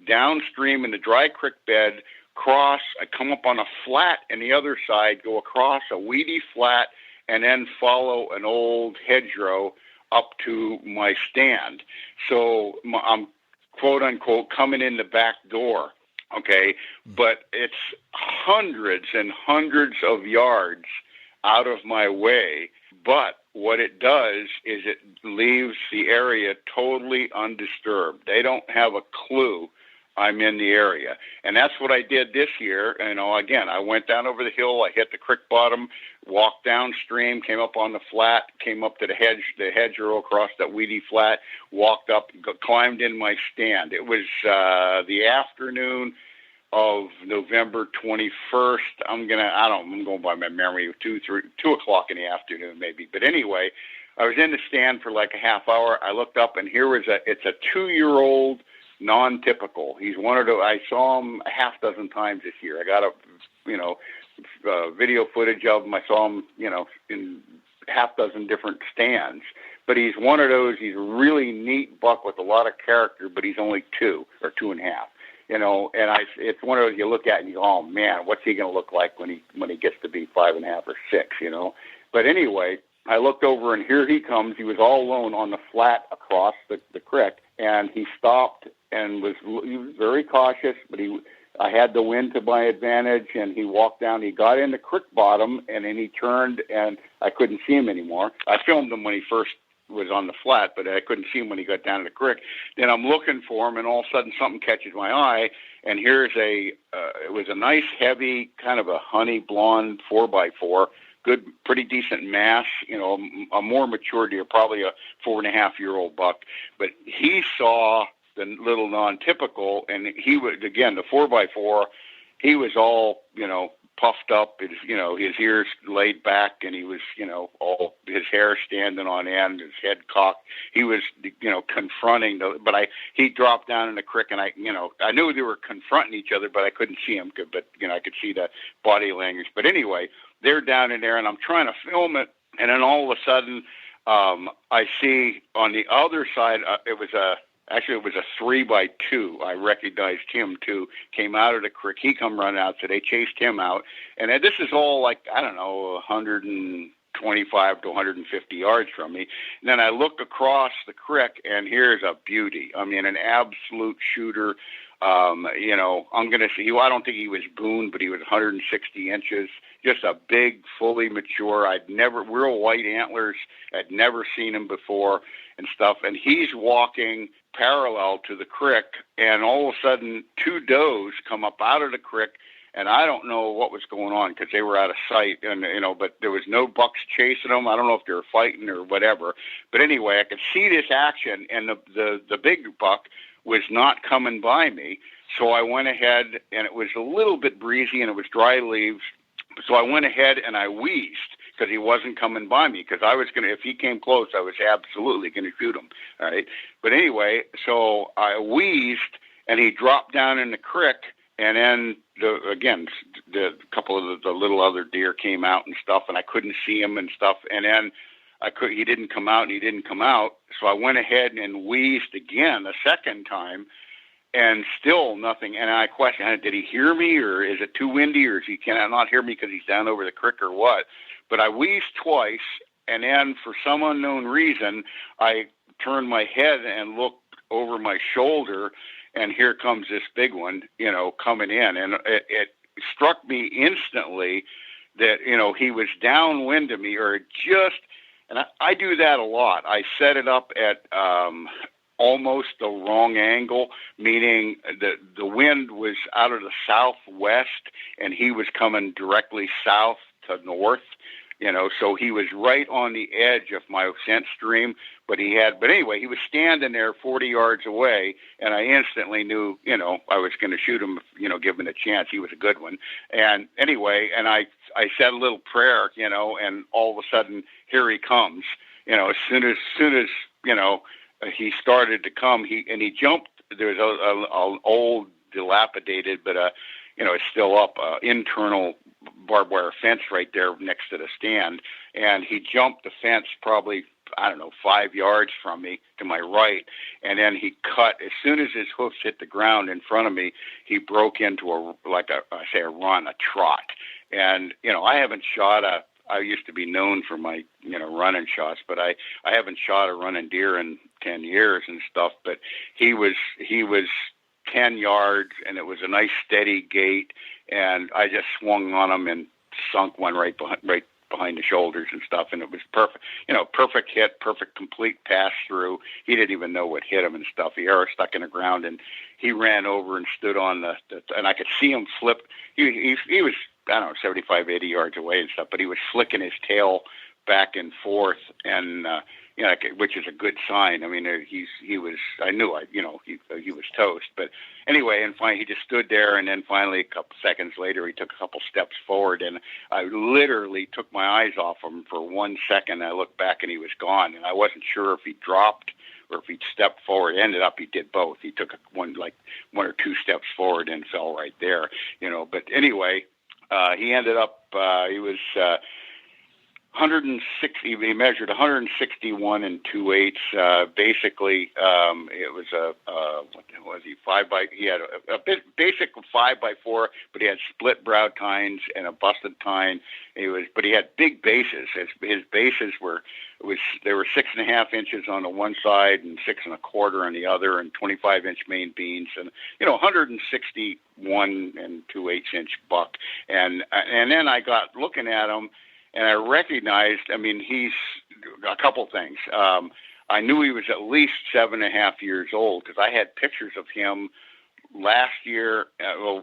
Speaker 7: downstream in the dry creek bed, cross. I come up on a flat on the other side, go across a weedy flat, and then follow an old hedgerow up to my stand. So I'm, quote unquote, coming in the back door, okay? But it's hundreds and hundreds of yards out of my way. But what it does is it leaves the area totally undisturbed. They don't have a clue I'm in the area. And that's what I did this year. Again, I went down over the hill, I hit the creek bottom, walked downstream, came up on the flat, came up to the hedgerow across that weedy flat, walked up, climbed in my stand. It was the afternoon of November 21st. I'm going by my memory, 2 o'clock in the afternoon maybe. But anyway, I was in the stand for like a half hour. I looked up, and it's a 2-year-old non-typical. He's one of the, I saw him a half dozen times this year. I got video footage of him. I saw him, in half dozen different stands. But he's one of those, he's a really neat buck with a lot of character, but he's only 2 or 2.5. It's one of those you look at and you go, oh man, what's he going to look like when he gets to be 5.5 or 6, But anyway, I looked over, and here he comes. He was all alone on the flat across the creek, and he stopped and he was very cautious, but I had the wind to my advantage, and he walked down. He got in the creek bottom, and then he turned, and I couldn't see him anymore. I filmed him when he first was on the flat, but I couldn't see him when he got down to the creek. Then I'm looking for him, and all of a sudden something catches my eye, and here's it was a nice, heavy, kind of a honey blonde 4x4, good, pretty decent mass, a more mature deer, probably a 4.5-year-old buck. But he saw the little non-typical, and he was, again, the 4x4, he was all, puffed up, his ears laid back, and he was, all his hair standing on end, his head cocked. He was, confronting he dropped down in the creek, and I knew they were confronting each other, but I couldn't see him, but I could see the body language. But anyway, they're down in there, and I'm trying to film it, and then all of a sudden, I see on the other side, it was a 3x2. I recognized him too. Came out of the creek. He come running out, so they chased him out. And this is all like, 125 to 150 yards from me. And then I look across the creek, and here's a beauty. I mean, an absolute shooter. I'm going to see. I don't think he was Boone, but he was 160 inches. Just a big, fully mature. Real white antlers. I'd never seen him before and stuff. And he's walking parallel to the creek, and all of a sudden 2 does come up out of the creek, and I don't know what was going on because they were out of sight, and but there was no bucks chasing them. I don't know if they were fighting or whatever, but anyway, I could see this action, and the big buck was not coming by me, so I went ahead, and it was a little bit breezy, and it was dry leaves, so I went ahead and I wheezed, because he wasn't coming by me, because I was going to, if he came close, I was absolutely going to shoot him, all right? But anyway, so I wheezed, and he dropped down in the creek, and then, the couple of the little other deer came out and stuff, and I couldn't see him and stuff, and then he didn't come out, so I went ahead and wheezed again a second time, and still nothing. And I questioned, did he hear me, or is it too windy, or can I not hear me because he's down over the creek or what? But I wheezed twice, and then for some unknown reason, I turned my head and looked over my shoulder, and here comes this big one, coming in. And it struck me instantly that, he was downwind of me, or and I do that a lot. I set it up at almost the wrong angle, meaning the wind was out of the southwest, and he was coming directly south to north. So he was right on the edge of my scent stream, but anyway, he was standing there 40 yards away, and I instantly knew, I was going to shoot him, give him a chance. He was a good one. And anyway, and I said a little prayer, and all of a sudden, here he comes. As soon as he started to come, he jumped. There's an old, dilapidated, but it's still up, internal barbed wire fence right there next to the stand, and he jumped the fence probably 5 yards from me to my right, and then he cut. As soon as his hoofs hit the ground in front of me, he broke into a run, a trot. And I haven't shot I used to be known for my running shots, but I haven't shot a running deer in 10 years and stuff. But he was 10 yards, and it was a nice steady gait, and I just swung on him and sunk one right behind the shoulders and stuff, and it was perfect. Perfect hit, perfect complete pass through. He didn't even know what hit him and stuff. The arrow stuck in the ground, and he ran over and stood on and I could see him flip. He was 75, 80 yards away and stuff, but he was flicking his tail back and forth, and which is a good sign. I mean, he was toast. But anyway, and finally he just stood there, and then finally a couple seconds later he took a couple steps forward, and I literally took my eyes off him for 1 second. I looked back and he was gone, and I wasn't sure if he dropped or if he'd stepped forward. It ended up he did both. He took one or two steps forward and fell right there. But anyway, he ended up he was 160. He measured 161 and 2/8. Basically, it was what was he? He had a basic 5x4, but he had split brow tines and a busted tine. But he had big bases. His bases were 6.5 inches on the one side and 6 1/4 on the other, and 25-inch main beans, and 161 and 2/8 inch buck. And then I got looking at him, and I recognized, he's a couple things. I knew he was at least 7.5 years old because I had pictures of him last year.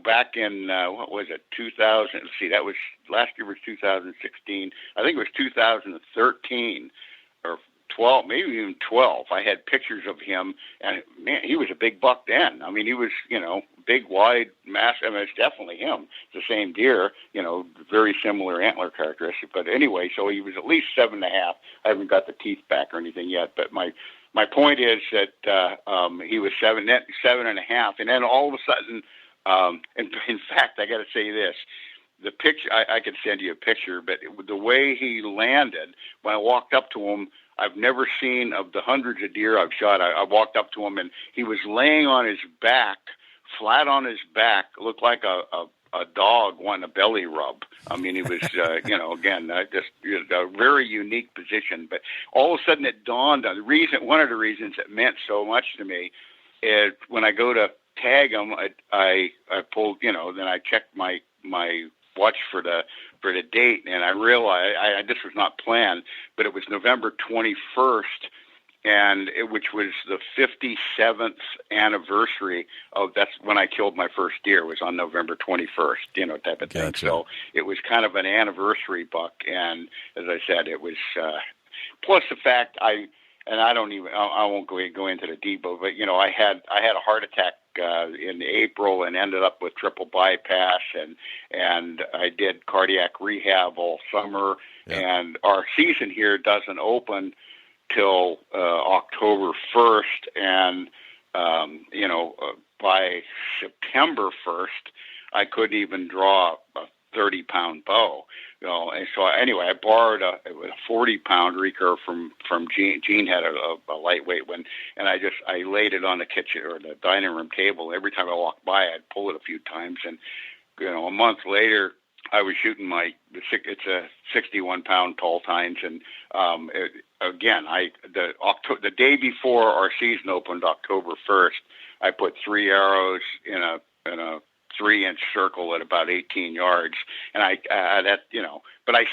Speaker 7: Back in, 2000? Let's see, last year was 2016. I think it was 2013 or 12, maybe even 12. I had pictures of him, and man, he was a big buck then. He was, big, wide, massive. It's definitely him. It's the same deer, very similar antler characteristic. But anyway, so he was at least 7.5. I haven't got the teeth back or anything yet. But my point is that he was 7.5, and then all of a sudden, in fact, I got to say this. The picture, I could send you a picture, but the way he landed, when I walked up to him, I've never seen, of the hundreds of deer I've shot, I walked up to him, and he was laying on his back, flat on his back, looked like a dog wanting a belly rub. He was, again, just a very unique position. But all of a sudden it dawned on one of the reasons it meant so much to me is when I go to tag him, I pulled, then I checked my watch for the date, and I realized this was not planned, but it was November 21st, which was the 57th anniversary that's when I killed my first deer. Was on November 21st, type of thing.
Speaker 1: Gotcha.
Speaker 7: So it was kind of an anniversary buck, and as I said, it was plus the fact I won't go into the depot, but I had a heart attack in April and ended up with triple bypass, and I did cardiac rehab all summer. Yeah. And our season here doesn't open till October 1st, and by September 1st I couldn't even draw a 30-pound bow. And so anyway, I borrowed a 40-pound recurve from Gene. Gene had a lightweight one, and I laid it on the kitchen or the dining room table. Every time I walked by, I'd pull it a few times, and a month later, I was shooting it's a 61-pound tall tines, and the day before our season opened, October 1st, I put 3 arrows in a 3-inch circle at about 18 yards, and but I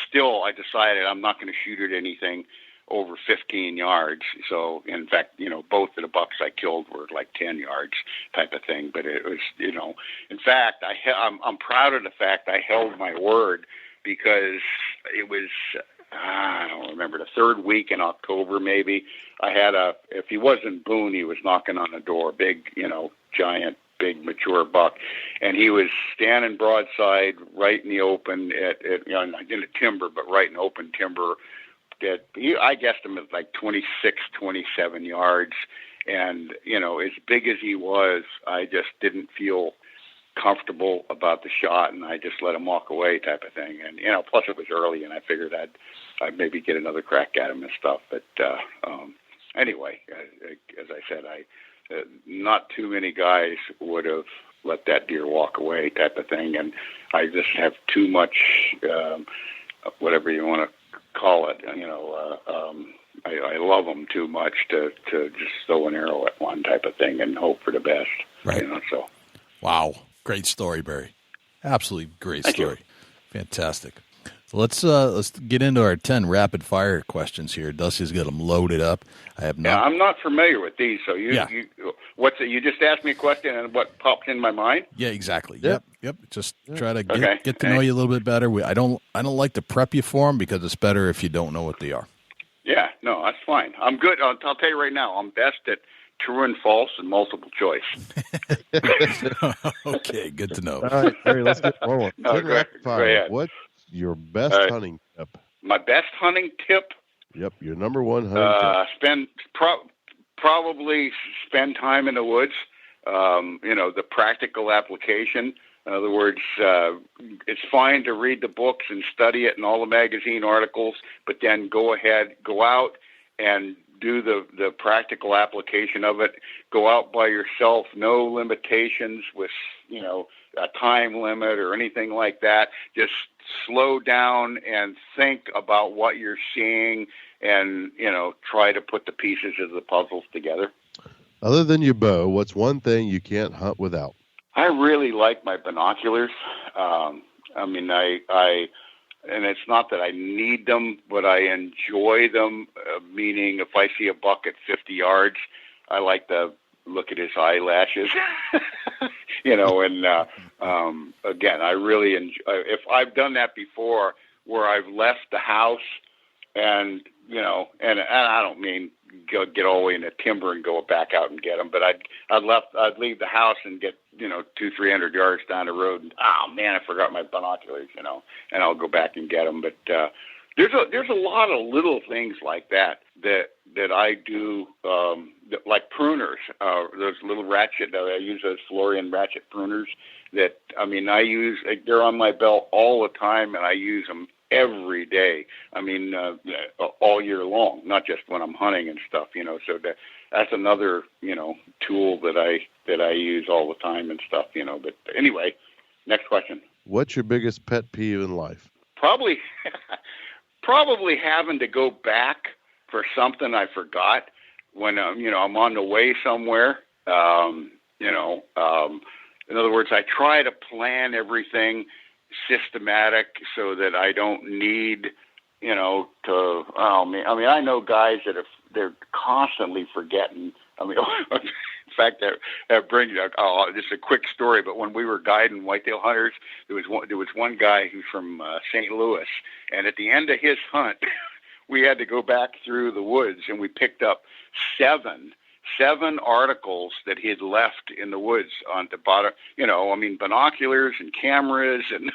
Speaker 7: decided I'm not going to shoot at anything over 15 yards. So in fact, both of the bucks I killed were like 10 yards type of thing. But it was, in fact, I'm proud of the fact I held my word, because it was I don't remember, the third week in October maybe. If he wasn't Boone, he was knocking on the door, big, giant, big, mature buck. And he was standing broadside right in the open in a timber, but right in open timber. I guessed him at like 26, 27 yards. And, as big as he was, I just didn't feel comfortable about the shot, and I just let him walk away type of thing. And, plus it was early, and I figured I'd maybe get another crack at him and stuff. But anyway, as I said, not too many guys would have let that deer walk away type of thing. And I just have too much, whatever you want to call it, I love them too much to just throw an arrow at one type of thing and hope for the best.
Speaker 1: Right.
Speaker 7: So.
Speaker 1: Wow. Great story, Barry. Absolutely great
Speaker 7: Thank
Speaker 1: story.
Speaker 7: You.
Speaker 1: Fantastic. So let's get into our 10 rapid fire questions here. Dusty's got them loaded up. I have not.
Speaker 7: Yeah, I'm not familiar with these. So you just asked me a question and what popped in my mind?
Speaker 1: Yeah, exactly.
Speaker 5: Yep.
Speaker 1: Yep. Just try to get to know you a little bit better. I don't like to prep you for them because it's better if you don't know what they are.
Speaker 7: Yeah, no, that's fine. I'm good. I'll tell you right now, I'm best at true and false and multiple choice.
Speaker 1: Okay, good to know.
Speaker 5: All right, Barry, let's get one more.
Speaker 7: No, go ahead.
Speaker 5: What's your best hunting tip?
Speaker 7: My best hunting tip?
Speaker 5: Yep, your number one hunting tip.
Speaker 7: Probably spend time in the woods. The practical application. In other words, it's fine to read the books and study it and all the magazine articles, but then go out and do the practical application of it. Go out by yourself, no limitations with, a time limit or anything like that. Just slow down and think about what you're seeing and, try to put the pieces of the puzzles together.
Speaker 5: Other than your bow, what's one thing you can't hunt without?
Speaker 7: I really like my binoculars. And it's not that I need them, but I enjoy them, meaning if I see a buck at 50 yards, I like to look at his eyelashes, again, I really enjoy, if I've done that before where I've left the house and, and I don't mean get all the way in the timber and go back out and get them, but I'd leave the house and get, 200-300 yards down the road and, oh man, I forgot my binoculars, and I'll go back and get them. But, there's a lot of little things like that I do, like pruners, those little ratchet, I use those Florian ratchet pruners that, I use, they're on my belt all the time and I use them every day. All year long, not just when I'm hunting and stuff, so that's another, tool that I use all the time and stuff, but anyway, next question.
Speaker 5: What's your biggest pet peeve in life?
Speaker 7: Probably having to go back for something I forgot when, I'm on the way somewhere, in other words, I try to plan everything systematic so that I don't need, I know guys that they're constantly forgetting. In fact, that brings just a quick story. But when we were guiding whitetail hunters, there was one guy who's from St. Louis, and at the end of his hunt, we had to go back through the woods, and we picked up seven articles that he had left in the woods on the bottom, binoculars and cameras and,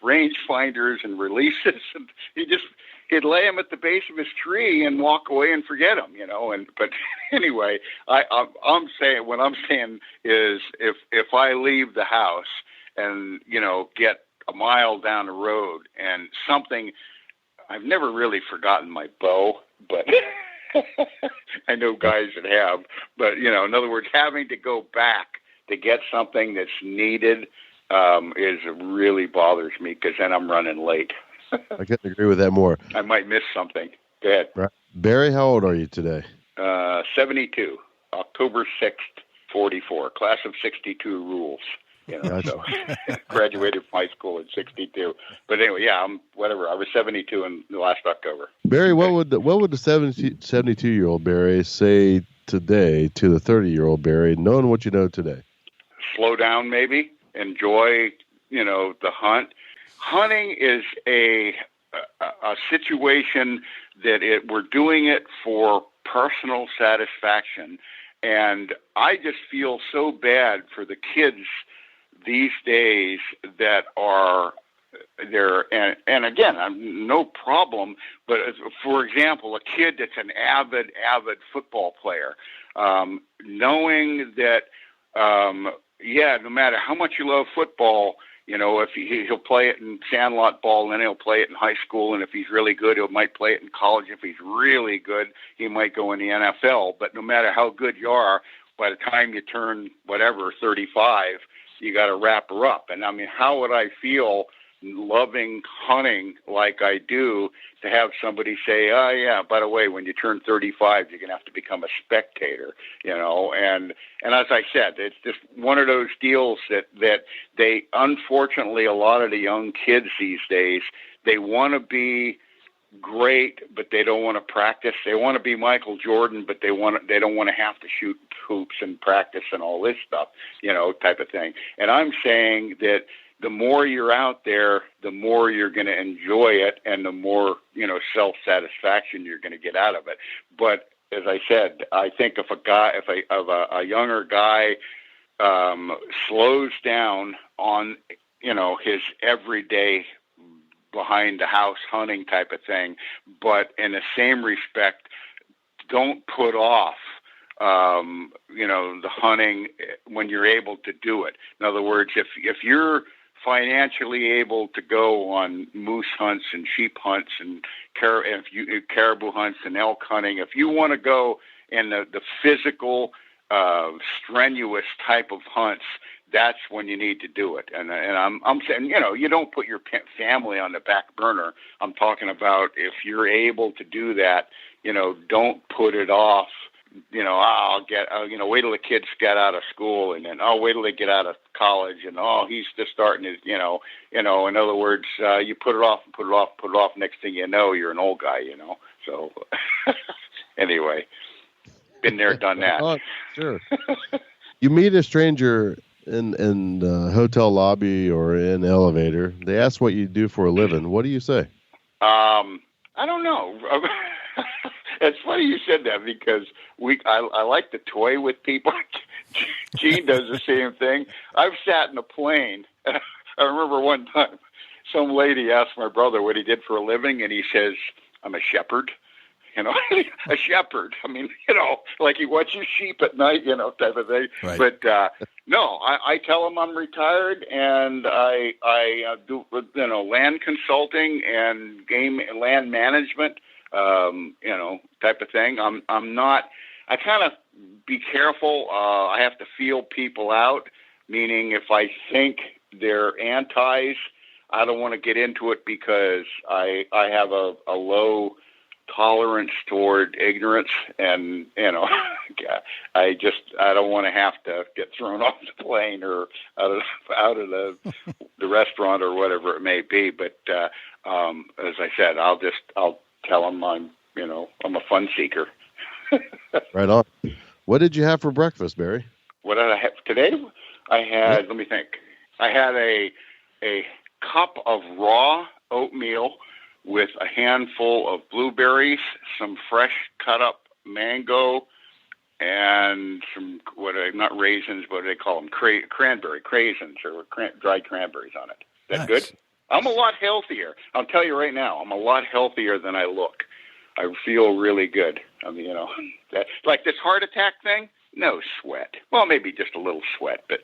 Speaker 7: range finders and releases. And he'd lay them at the base of his tree and walk away and forget them, but anyway, I'm saying is if I leave the house and, get a mile down the road and something, I've never really forgotten my bow, but I know guys that have, but in other words, having to go back to get something that's needed really bothers me because then I'm running late.
Speaker 5: I couldn't agree with that more.
Speaker 7: I might miss something. Go ahead.
Speaker 5: Right. Barry, how old are you today?
Speaker 7: 72, October 6th, 44, class of 62 rules. So graduated from high school in 62. But anyway, yeah, I was 72 in the last October.
Speaker 5: Barry, what would the 72-year-old Barry say today to the 30-year-old Barry, knowing what you know today?
Speaker 7: Slow down, maybe. Enjoy, the hunt. Hunting is a situation that we're doing it for personal satisfaction. And I just feel so bad for the kids these days that are there. And again, I'm no problem. But for example, a kid that's an avid football player, knowing that, no matter how much you love football, if he'll play it in sandlot ball, then he'll play it in high school, and if he's really good, he might play it in college. If he's really good, he might go in the NFL. But no matter how good you are, by the time you turn 35, you got to wrap her up. And I mean, how would I feel loving hunting like I do to have somebody say, oh yeah, by the way, when you turn 35, you're going to have to become a spectator, and as I said, it's just one of those deals that they, unfortunately, a lot of the young kids these days, they want to be great, but they don't want to practice. They want to be Michael Jordan, but they don't want to have to shoot hoops and practice and all this stuff, type of thing. And I'm saying that the more you're out there, the more you're going to enjoy it, and the more, self-satisfaction you're going to get out of it. But as I said, I think if a younger guy slows down on, his everyday behind the house hunting type of thing, but in the same respect, don't put off, the hunting when you're able to do it. In other words, if you're financially able to go on moose hunts and sheep hunts and caribou hunts and elk hunting, if you want to go in the physical, strenuous type of hunts, that's when you need to do it. And I'm saying, you don't put your family on the back burner. I'm talking about if you're able to do that, don't put it off. I'll get, wait till the kids get out of school, and then, wait till they get out of college, and, he's just starting to, in other words, you put it off and put it off, put it off. Next thing you know, you're an old guy, So anyway, been there, done that.
Speaker 5: Oh, sure. You meet a stranger in the hotel lobby or in the elevator. They ask what you do for a living. What do you say?
Speaker 7: I don't know. It's funny you said that because I like to toy with people. Gene does the same thing. I've sat in a plane. I remember one time some lady asked my brother what he did for a living, and he says, I'm a shepherd. A shepherd. I mean, like he watches sheep at night, type of thing.
Speaker 1: Right.
Speaker 7: But no, I tell him I'm retired, and I do land consulting and land management. Type of thing. I'm not, I kind of be careful. I have to feel people out, meaning if I think they're antis, I don't want to get into it because I have a low tolerance toward ignorance, and I don't want to have to get thrown off the plane or out of the restaurant or whatever it may be. But as I said, I'll tell them I'm a fun seeker.
Speaker 5: Right on. What did you have for breakfast, Barry?
Speaker 7: What did I have today? I had, let me think. I had a cup of raw oatmeal with a handful of blueberries, some fresh cut up mango, and some, not raisins, what do they call them? Cranberry craisins or dried cranberries on it. Is that good? I'm a lot healthier. I'll tell you right now, I'm a lot healthier than I look. I feel really good. I mean, that, like this heart attack thing, no sweat. Well, maybe just a little sweat, but,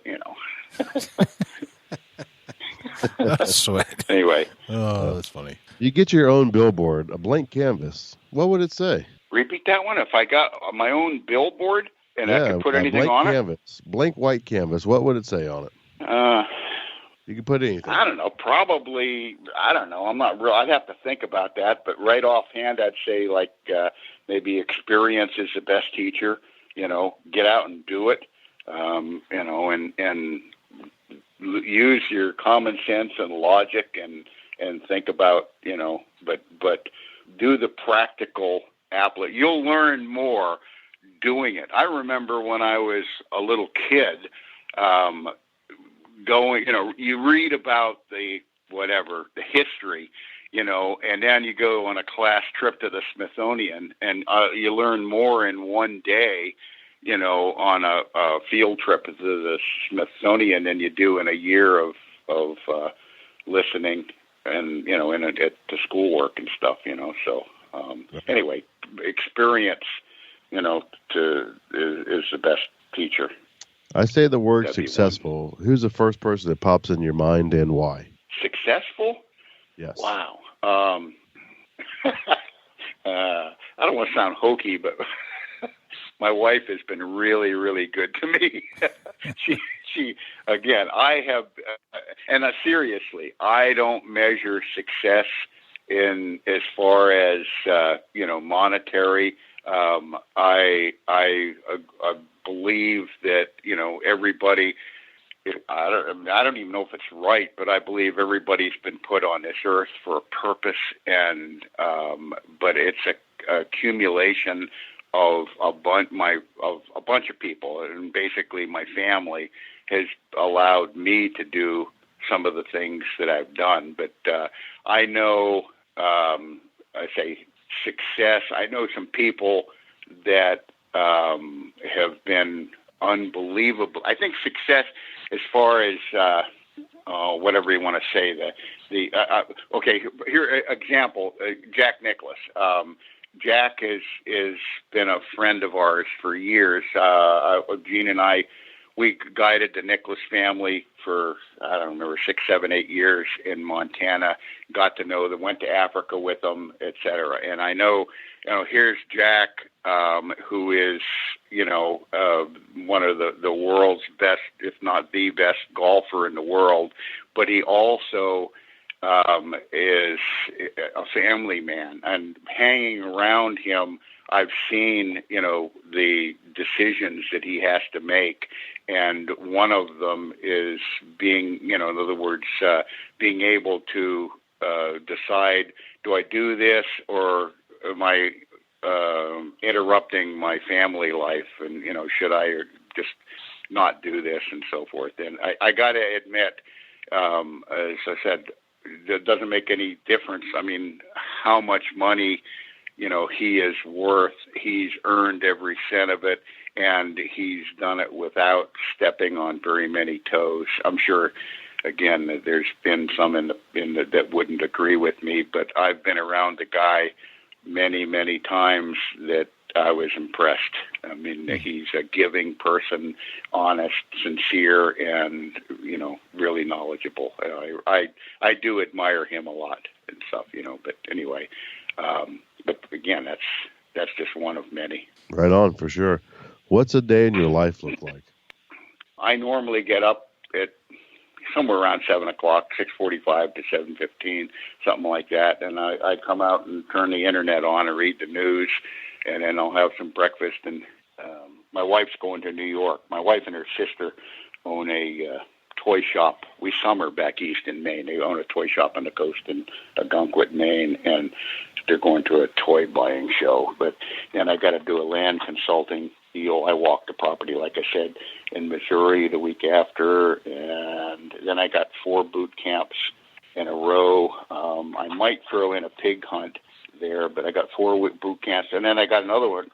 Speaker 1: Sweat.
Speaker 7: Anyway.
Speaker 1: Oh, that's funny.
Speaker 5: You get your own billboard, a blank canvas. What would it say?
Speaker 7: Repeat that one. If I got my own billboard and I could put anything on
Speaker 5: canvas, blank white canvas, what would it say on it? You can put anything.
Speaker 7: I don't know. Probably, I don't know. I'm not real. I'd have to think about that. But right offhand, I'd say like maybe experience is the best teacher. Get out and do it. And use your common sense and logic and think about, but do the practical application. You'll learn more doing it. I remember when I was a little kid, going, you read about the history, and then you go on a class trip to the Smithsonian, and you learn more in one day, on a field trip to the Smithsonian than you do in a year of listening and, at the schoolwork and stuff, So anyway, experience, is the best teacher.
Speaker 5: I say the word
Speaker 7: That'd be
Speaker 5: successful. Who's the first person that pops in your mind and why?
Speaker 7: Successful?
Speaker 5: Yes.
Speaker 7: Wow. I don't want to sound hokey, but my wife has been really, really good to me. she again, I have, and seriously, I don't measure success in as far as, monetary. I believe that, everybody, I don't even know if it's right, but I believe everybody's been put on this earth for a purpose, and but it's a accumulation of a bunch of people, and basically my family has allowed me to do some of the things that I've done. But I know, I say success. I know some people that have been unbelievable. I think success, as far as whatever you want to say, okay, here example, Jack Nicklaus. Jack is been a friend of ours for years. Gene and I, we guided the Nicklaus family for, I don't remember, 6, 7, 8 years in Montana, got to know them, went to Africa with them, et cetera. And I know, here's Jack, who is, one of the world's best, if not the best golfer in the world, but he also is a family man, and hanging around him, I've seen, the decisions that he has to make. And one of them is being, in other words, being able to decide, do I do this, or am I interrupting my family life? And, should I just not do this, and so forth? And I got to admit, as I said, it doesn't make any difference. I mean, how much money, he is worth. He's earned every cent of it, and he's done it without stepping on very many toes. I'm sure, again, that there's been some in the that wouldn't agree with me, but I've been around the guy many, many times that I was impressed. I mean, he's a giving person, honest, sincere, and, really knowledgeable. I do admire him a lot and stuff, but anyway, but again, that's just one of many.
Speaker 5: Right on, for sure. What's a day in your life look like?
Speaker 7: I normally get up at somewhere around 7 o'clock, 6:45 to 7:15, something like that. And I come out and turn the internet on and read the news, and then I'll have some breakfast. And my wife's going to New York. My wife and her sister own a toy shop. We summer back east in Maine. They own a toy shop on the coast in Algonquin, Maine, and they're going to a toy buying show. But then I got to do a land consulting deal. I walked the property, like I said, in Missouri the week after, and then I got 4 boot camps in a row. I might throw in a pig hunt there, but I got 4 boot camps, and then I got another one,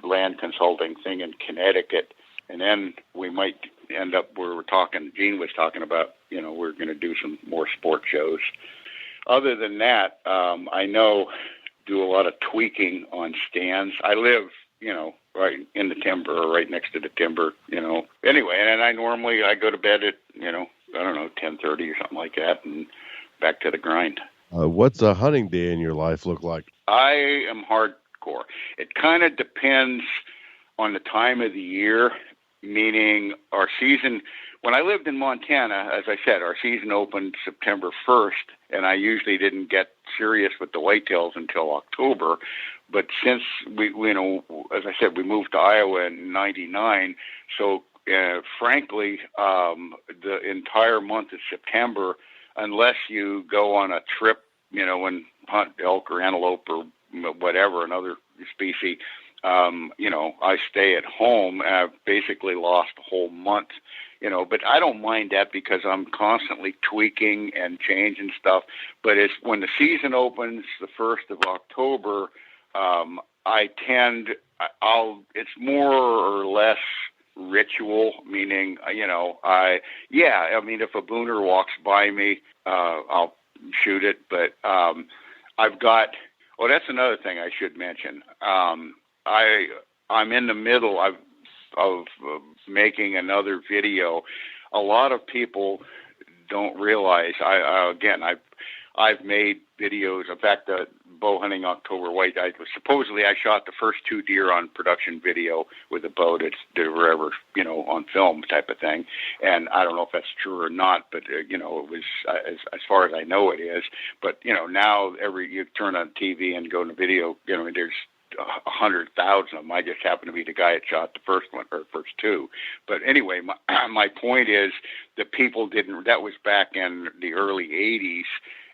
Speaker 7: land consulting thing in Connecticut, and then we might end up where Gene was talking about, we're going to do some more sport shows. Other than that, I do a lot of tweaking on stands. I live, right in the timber, or right next to the timber, Anyway, and I go to bed at, 10:30 or something like that, and back to the grind.
Speaker 5: What's a hunting day in your life look like?
Speaker 7: I am hardcore. It kind of depends on the time of the year, meaning our season. When I lived in Montana, as I said, our season opened September 1st, and I usually didn't get serious with the whitetails until October. But since we as I said, we moved to Iowa in '99, so frankly, the entire month of September, unless you go on a trip, and hunt elk or antelope or whatever, another species, I stay at home, and I've basically lost a whole month but I don't mind that because I'm constantly tweaking and changing stuff. But it's when the season opens the 1st of October, it's more or less ritual, meaning, if a booner walks by me, I'll shoot it. But that's another thing I should mention. I'm in the middle of making another video. A lot of people don't realize. I've made videos. In fact, the bow hunting October White. Supposedly I shot the first 2 deer on production video with a bow that were ever on film type of thing. And I don't know if that's true or not, but it was as far as I know it is. But now you turn on TV and go to video, there's 100,000 of them. I just happen to be the guy that shot the first one or first 2. But anyway, my point is that people didn't. That was back in the early '80s,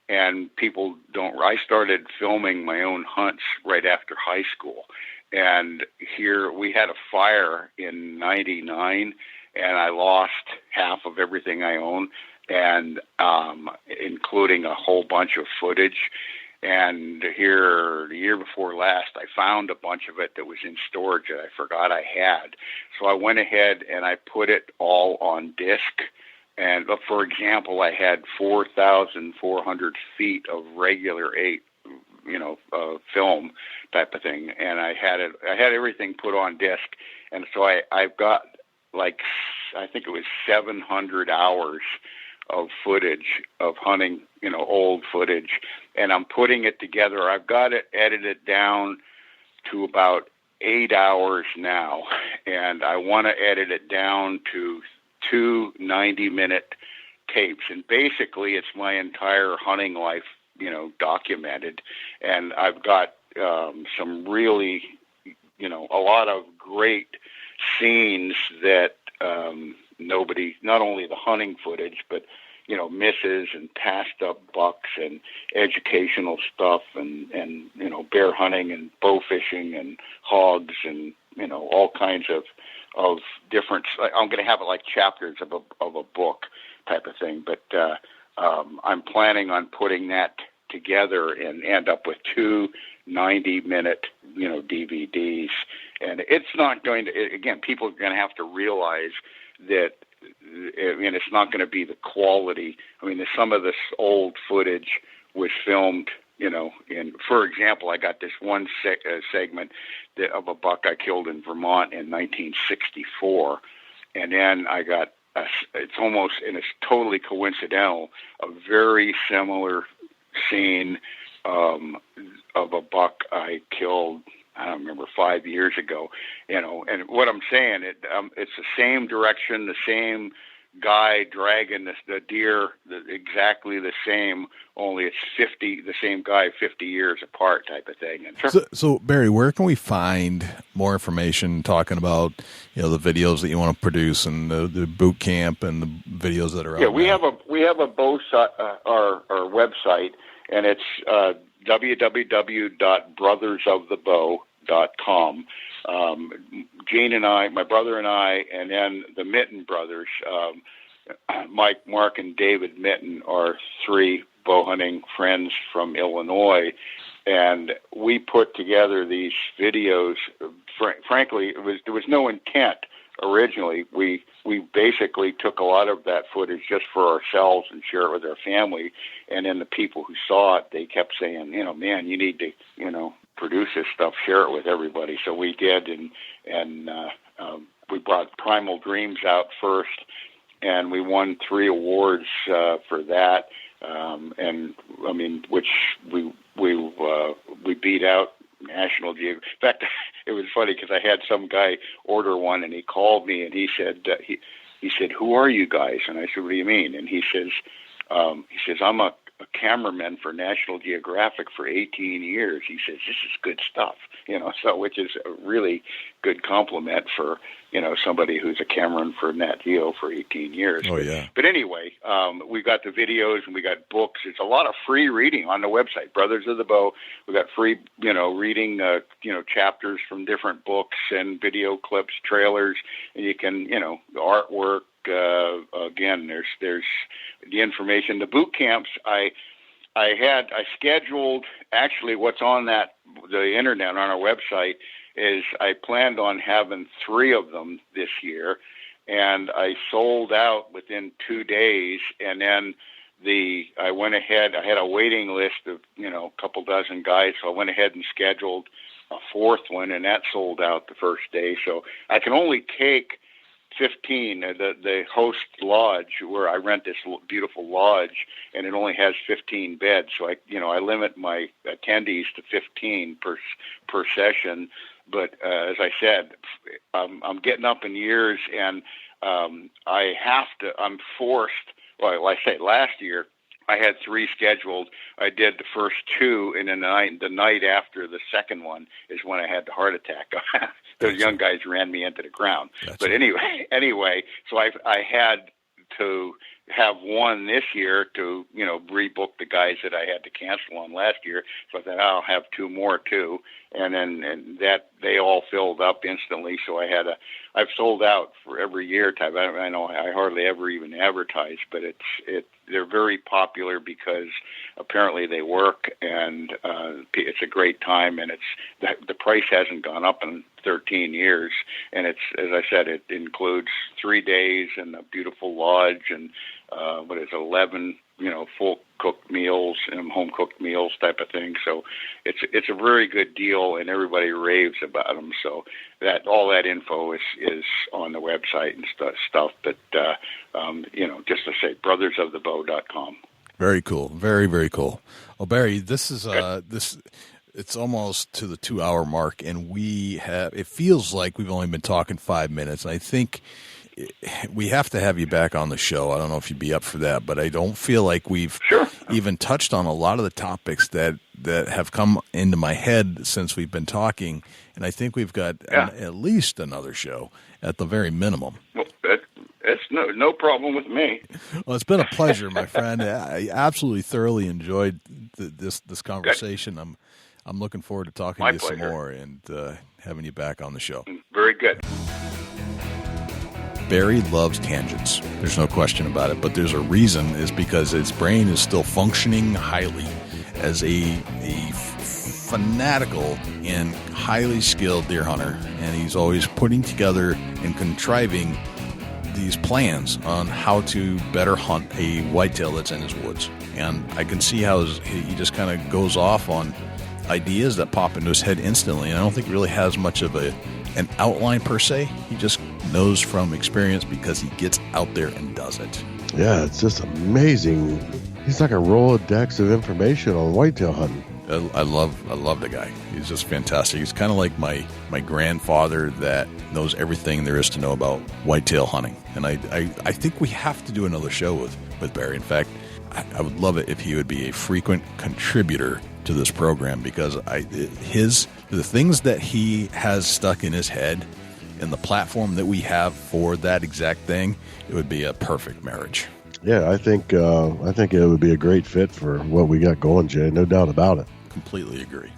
Speaker 7: and people don't. I started filming my own hunts right after high school, and here we had a fire in '99, and I lost half of everything I own, and including a whole bunch of footage. And here, the year before last, I found a bunch of it that was in storage that I forgot I had. So I went ahead and I put it all on disc. And for example, I had 4,400 feet of regular 8, film type of thing. And I had everything put on disc. And so I've got I think it was 700 hours of footage of hunting, old footage, and I'm putting it together. I've got it edited down to about 8 hours now, and I want to edit it down to 2 90-minute tapes. And basically, it's my entire hunting life, documented. And I've got some really, a lot of great scenes that nobody, not only the hunting footage, but misses and passed up bucks and educational stuff and bear hunting and bow fishing and hogs and all kinds of different. I'm going to have it like chapters of a book type of thing, but I'm planning on putting that together and end up with 2 90-minute DVDs. And it's not going to, again, people are going to have to realize that, it's not going to be the quality. Some of this old footage was filmed, for example, I got this one segment of a buck I killed in Vermont in 1964. And then I got, it's totally coincidental, a very similar scene of a buck I killed, I don't remember, 5 years ago, and what I'm saying, it's the same direction, the same guy dragging the deer, exactly the same, only it's the same guy 50 years apart type of thing. And
Speaker 1: so Barry, where can we find more information talking about, the videos that you want to produce and the boot camp and the videos that are out?
Speaker 7: Yeah, we have a bow our website, and it's www.brothersofthebow.com. Gene and I, my brother and I, and then the Mitten brothers, Mike, Mark, and David Mitten are 3 bow hunting friends from Illinois, and we put together these videos. Frankly, there was no intent originally. We basically took a lot of that footage just for ourselves and share it with our family, and then the people who saw it, they kept saying, man, you need to, produce this stuff, share it with everybody. So we did, and we brought Primal Dreams out first, and we won 3 awards for that. Which we beat out National Geographic. In fact, it was funny because I had some guy order one, and he called me, and he said, "Who are you guys?" And I said, "What do you mean?" And he says, "I'm a cameraman for National Geographic for 18 years. He says, this is good stuff, so which is a really good compliment for, somebody who's a cameraman for Nat Geo for 18 years.
Speaker 1: Oh, yeah.
Speaker 7: But anyway, we got the videos and we got books. It's a lot of free reading on the website, Brothers of the Bow. We got free, reading, chapters from different books and video clips, trailers, and you can, artwork, again, there's the information. The boot camps I scheduled. Actually, what's on the internet on our website is I planned on having 3 of them this year, and I sold out within 2 days. And then I went ahead. I had a waiting list of a couple dozen guys, so I went ahead and scheduled a 4th one, and that sold out the first day. So I can only take 15. The host lodge where I rent this beautiful lodge, and it only has 15 beds. So I limit my attendees to 15 per session. But as I said, I'm getting up in years, and I'm forced. Well, I say last year I had 3 scheduled. I did the first 2, and then the night after the second one is when I had the heart attack. Those young guys ran me into the ground. Gotcha. But anyway, so I had to have one this year to rebook the guys that I had to cancel on last year. So I thought I'll have 2 more too, and that they all filled up instantly. So I've sold out for every year type. I know I hardly ever even advertise, but they're very popular because apparently they work, and it's a great time, and the price hasn't gone up in 13 years, and it's, as I said, it includes 3 days and a beautiful lodge and 11 full cooked meals and home cooked meals type of thing. So it's a very good deal, and everybody raves about them. So all that info is on the website and stuff. But just to say, brothersofthebow.com.
Speaker 1: Very cool. Very, very cool. Well, Barry, this is it's almost to the 2-hour mark, and it feels like we've only been talking 5 minutes. And I think we have to have you back on the show. I don't know if you'd be up for that, but I don't feel like we've even touched on a lot of the topics that have come into my head since we've been talking. And I think we've got at least another show at the very minimum.
Speaker 7: Well, that's no problem with me.
Speaker 1: Well, it's been a pleasure, my friend. I absolutely thoroughly enjoyed this conversation. I'm looking forward to talking to you some more and having you back on the show.
Speaker 7: Very good.
Speaker 1: Barry loves tangents. There's no question about it, but there's a reason, is because his brain is still functioning highly as a fanatical and highly skilled deer hunter, and he's always putting together and contriving these plans on how to better hunt a whitetail that's in his woods. And I can see how he just kind of goes off on ideas that pop into his head instantly, and I don't think he really has much of an outline per se. He just knows from experience because he gets out there and does it.
Speaker 5: Yeah, it's just amazing. He's like a Rolodex of information on whitetail hunting.
Speaker 1: I love the guy. He's just fantastic. He's kind of like my grandfather that knows everything there is to know about whitetail hunting. And I think we have to do another show with Barry. In fact, I would love it if he would be a frequent contributor to this program, because the things that he has stuck in his head and the platform that we have for that exact thing, it would be a perfect marriage.
Speaker 5: Yeah, I think it would be a great fit for what we got going, Jay. No doubt about it.
Speaker 1: Completely agree.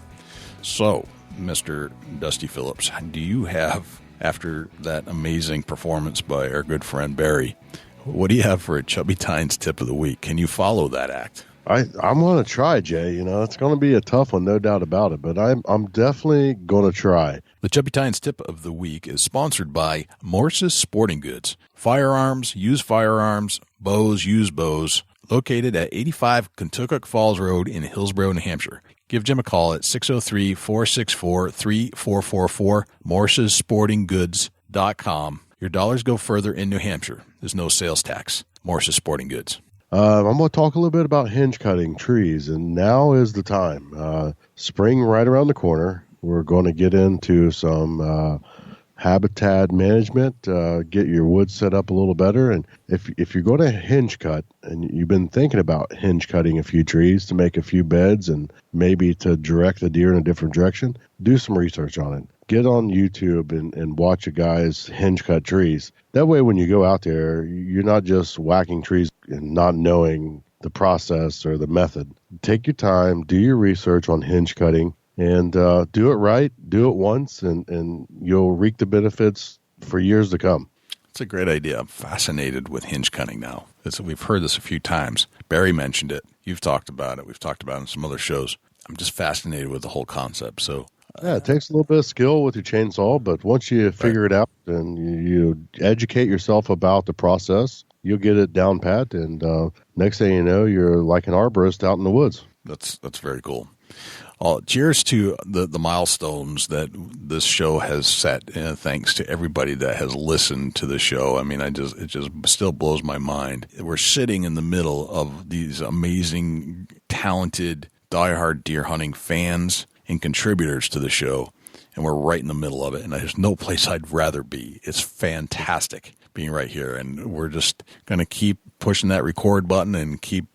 Speaker 1: So, Mr. Dusty Phillips, do you have, after that amazing performance by our good friend Barry, what do you have for a Chubby Tines tip of the week? Can you follow that act?
Speaker 5: I'm going to try, Jay. It's going to be a tough one, no doubt about it, but I'm definitely going to try.
Speaker 1: The Chubby Tines tip of the week is sponsored by Morse's Sporting Goods. Firearms, used firearms, bows, used bows, located at 85 Kentucky Falls Road in Hillsborough, New Hampshire. Give Jim a call at 603-464-3444, morsessportinggoods.com. Your dollars go further in New Hampshire. There's no sales tax. Morse's Sporting Goods.
Speaker 5: I'm going to talk a little bit about hinge cutting trees, and now is the time. Spring right around the corner. We're going to get into some habitat management, get your woods set up a little better. And if you're going to hinge cut, and you've been thinking about hinge cutting a few trees to make a few beds and maybe to direct the deer in a different direction, do some research on it. Get on YouTube and watch a guy's hinge cut trees. That way, when you go out there, you're not just whacking trees and not knowing the process or the method. Take your time, do your research on hinge cutting, and do it right. Do it once, and you'll reap the benefits for years to come.
Speaker 1: It's a great idea. I'm fascinated with hinge cutting now. We've heard this a few times. Barry mentioned it. You've talked about it. We've talked about it in some other shows. I'm just fascinated with the whole concept. So
Speaker 5: yeah, it takes a little bit of skill with your chainsaw, but once you figure it out and you educate yourself about the process, you'll get it down pat. And next thing you know, you're like an arborist out in the woods.
Speaker 1: That's very cool. Cheers to the milestones that this show has set, and thanks to everybody that has listened to the show. I mean, it just still blows my mind. We're sitting in the middle of these amazing, talented, diehard deer hunting fans and contributors to the show, and we're right in the middle of it, and there's no place I'd rather be. It's fantastic being right here, and we're just going to keep pushing that record button and keep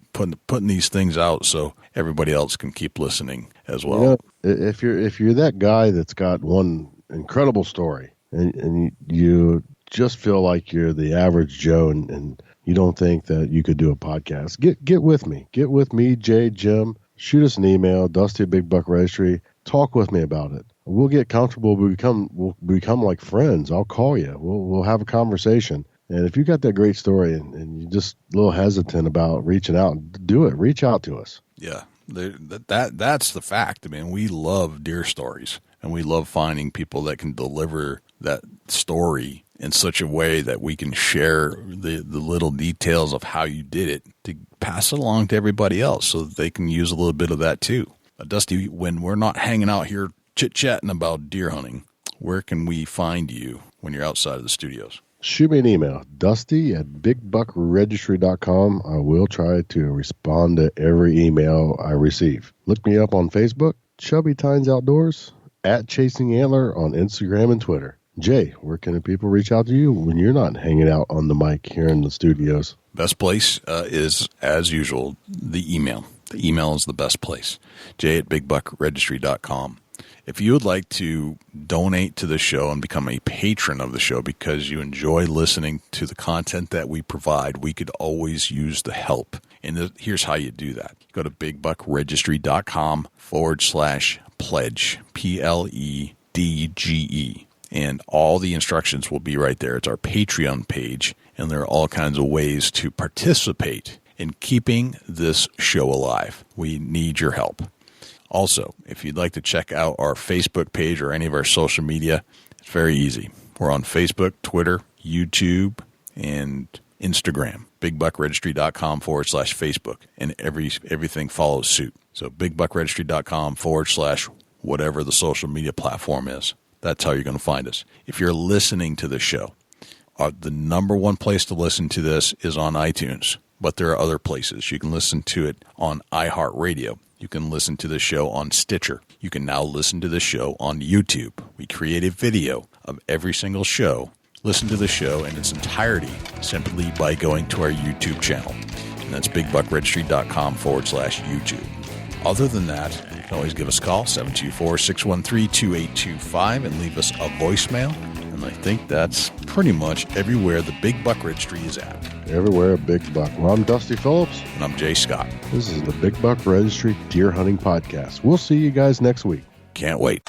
Speaker 1: putting these things out so everybody else can keep listening as well.
Speaker 5: You know, if you're that guy that's got one incredible story and you just feel like you're the average Joe and you don't think that you could do a podcast, get with me. Get with me, Jay, Jim. Shoot us an email, Dusty at Big Buck Registry. Talk with me about it. We'll get comfortable. We'll become like friends. I'll call you. We'll have a conversation. And if you got that great story and you're just a little hesitant about reaching out, do it. Reach out to us.
Speaker 1: Yeah, that's the fact. I mean, we love deer stories, and we love finding people that can deliver that story in such a way that we can share the little details of how you did it to pass it along to everybody else so that they can use a little bit of that too. Dusty, when we're not hanging out here chit-chatting about deer hunting, where can we find you when you're outside of the studios?
Speaker 5: Shoot me an email, Dusty at BigBuckRegistry.com. I will try to respond to every email I receive. Look me up on Facebook, Chubby Tines Outdoors, at Chasing Antler on Instagram and Twitter. Jay, where can people reach out to you when you're not hanging out on the mic here in the studios?
Speaker 1: Best place is, as usual, the email. The email is the best place. Jay at BigBuckRegistry.com. If you would like to donate to the show and become a patron of the show because you enjoy listening to the content that we provide, we could always use the help. And here's how you do that. Go to BigBuckRegistry.com/pledge, PLEDGE. And all the instructions will be right there. It's our Patreon page, and there are all kinds of ways to participate in keeping this show alive. We need your help. Also, if you'd like to check out our Facebook page or any of our social media, it's very easy. We're on Facebook, Twitter, YouTube, and Instagram. BigBuckRegistry.com/Facebook. And everything follows suit. So BigBuckRegistry.com/whatever the social media platform is. That's how you're going to find us. If you're listening to the show, the number one place to listen to this is on iTunes. But there are other places. You can listen to it on iHeartRadio. You can listen to the show on Stitcher. You can now listen to the show on YouTube. We create a video of every single show. Listen to the show in its entirety simply by going to our YouTube channel. And that's BigBuckRegistry.com/YouTube. Other than that, you can always give us a call, 724-613-2825, and leave us a voicemail. And I think that's pretty much everywhere the Big Buck Registry is at.
Speaker 5: Everywhere a Big Buck. Well, I'm Dusty Phillips.
Speaker 1: And I'm Jay Scott.
Speaker 5: This is the Big Buck Registry Deer Hunting Podcast. We'll see you guys next week.
Speaker 1: Can't wait.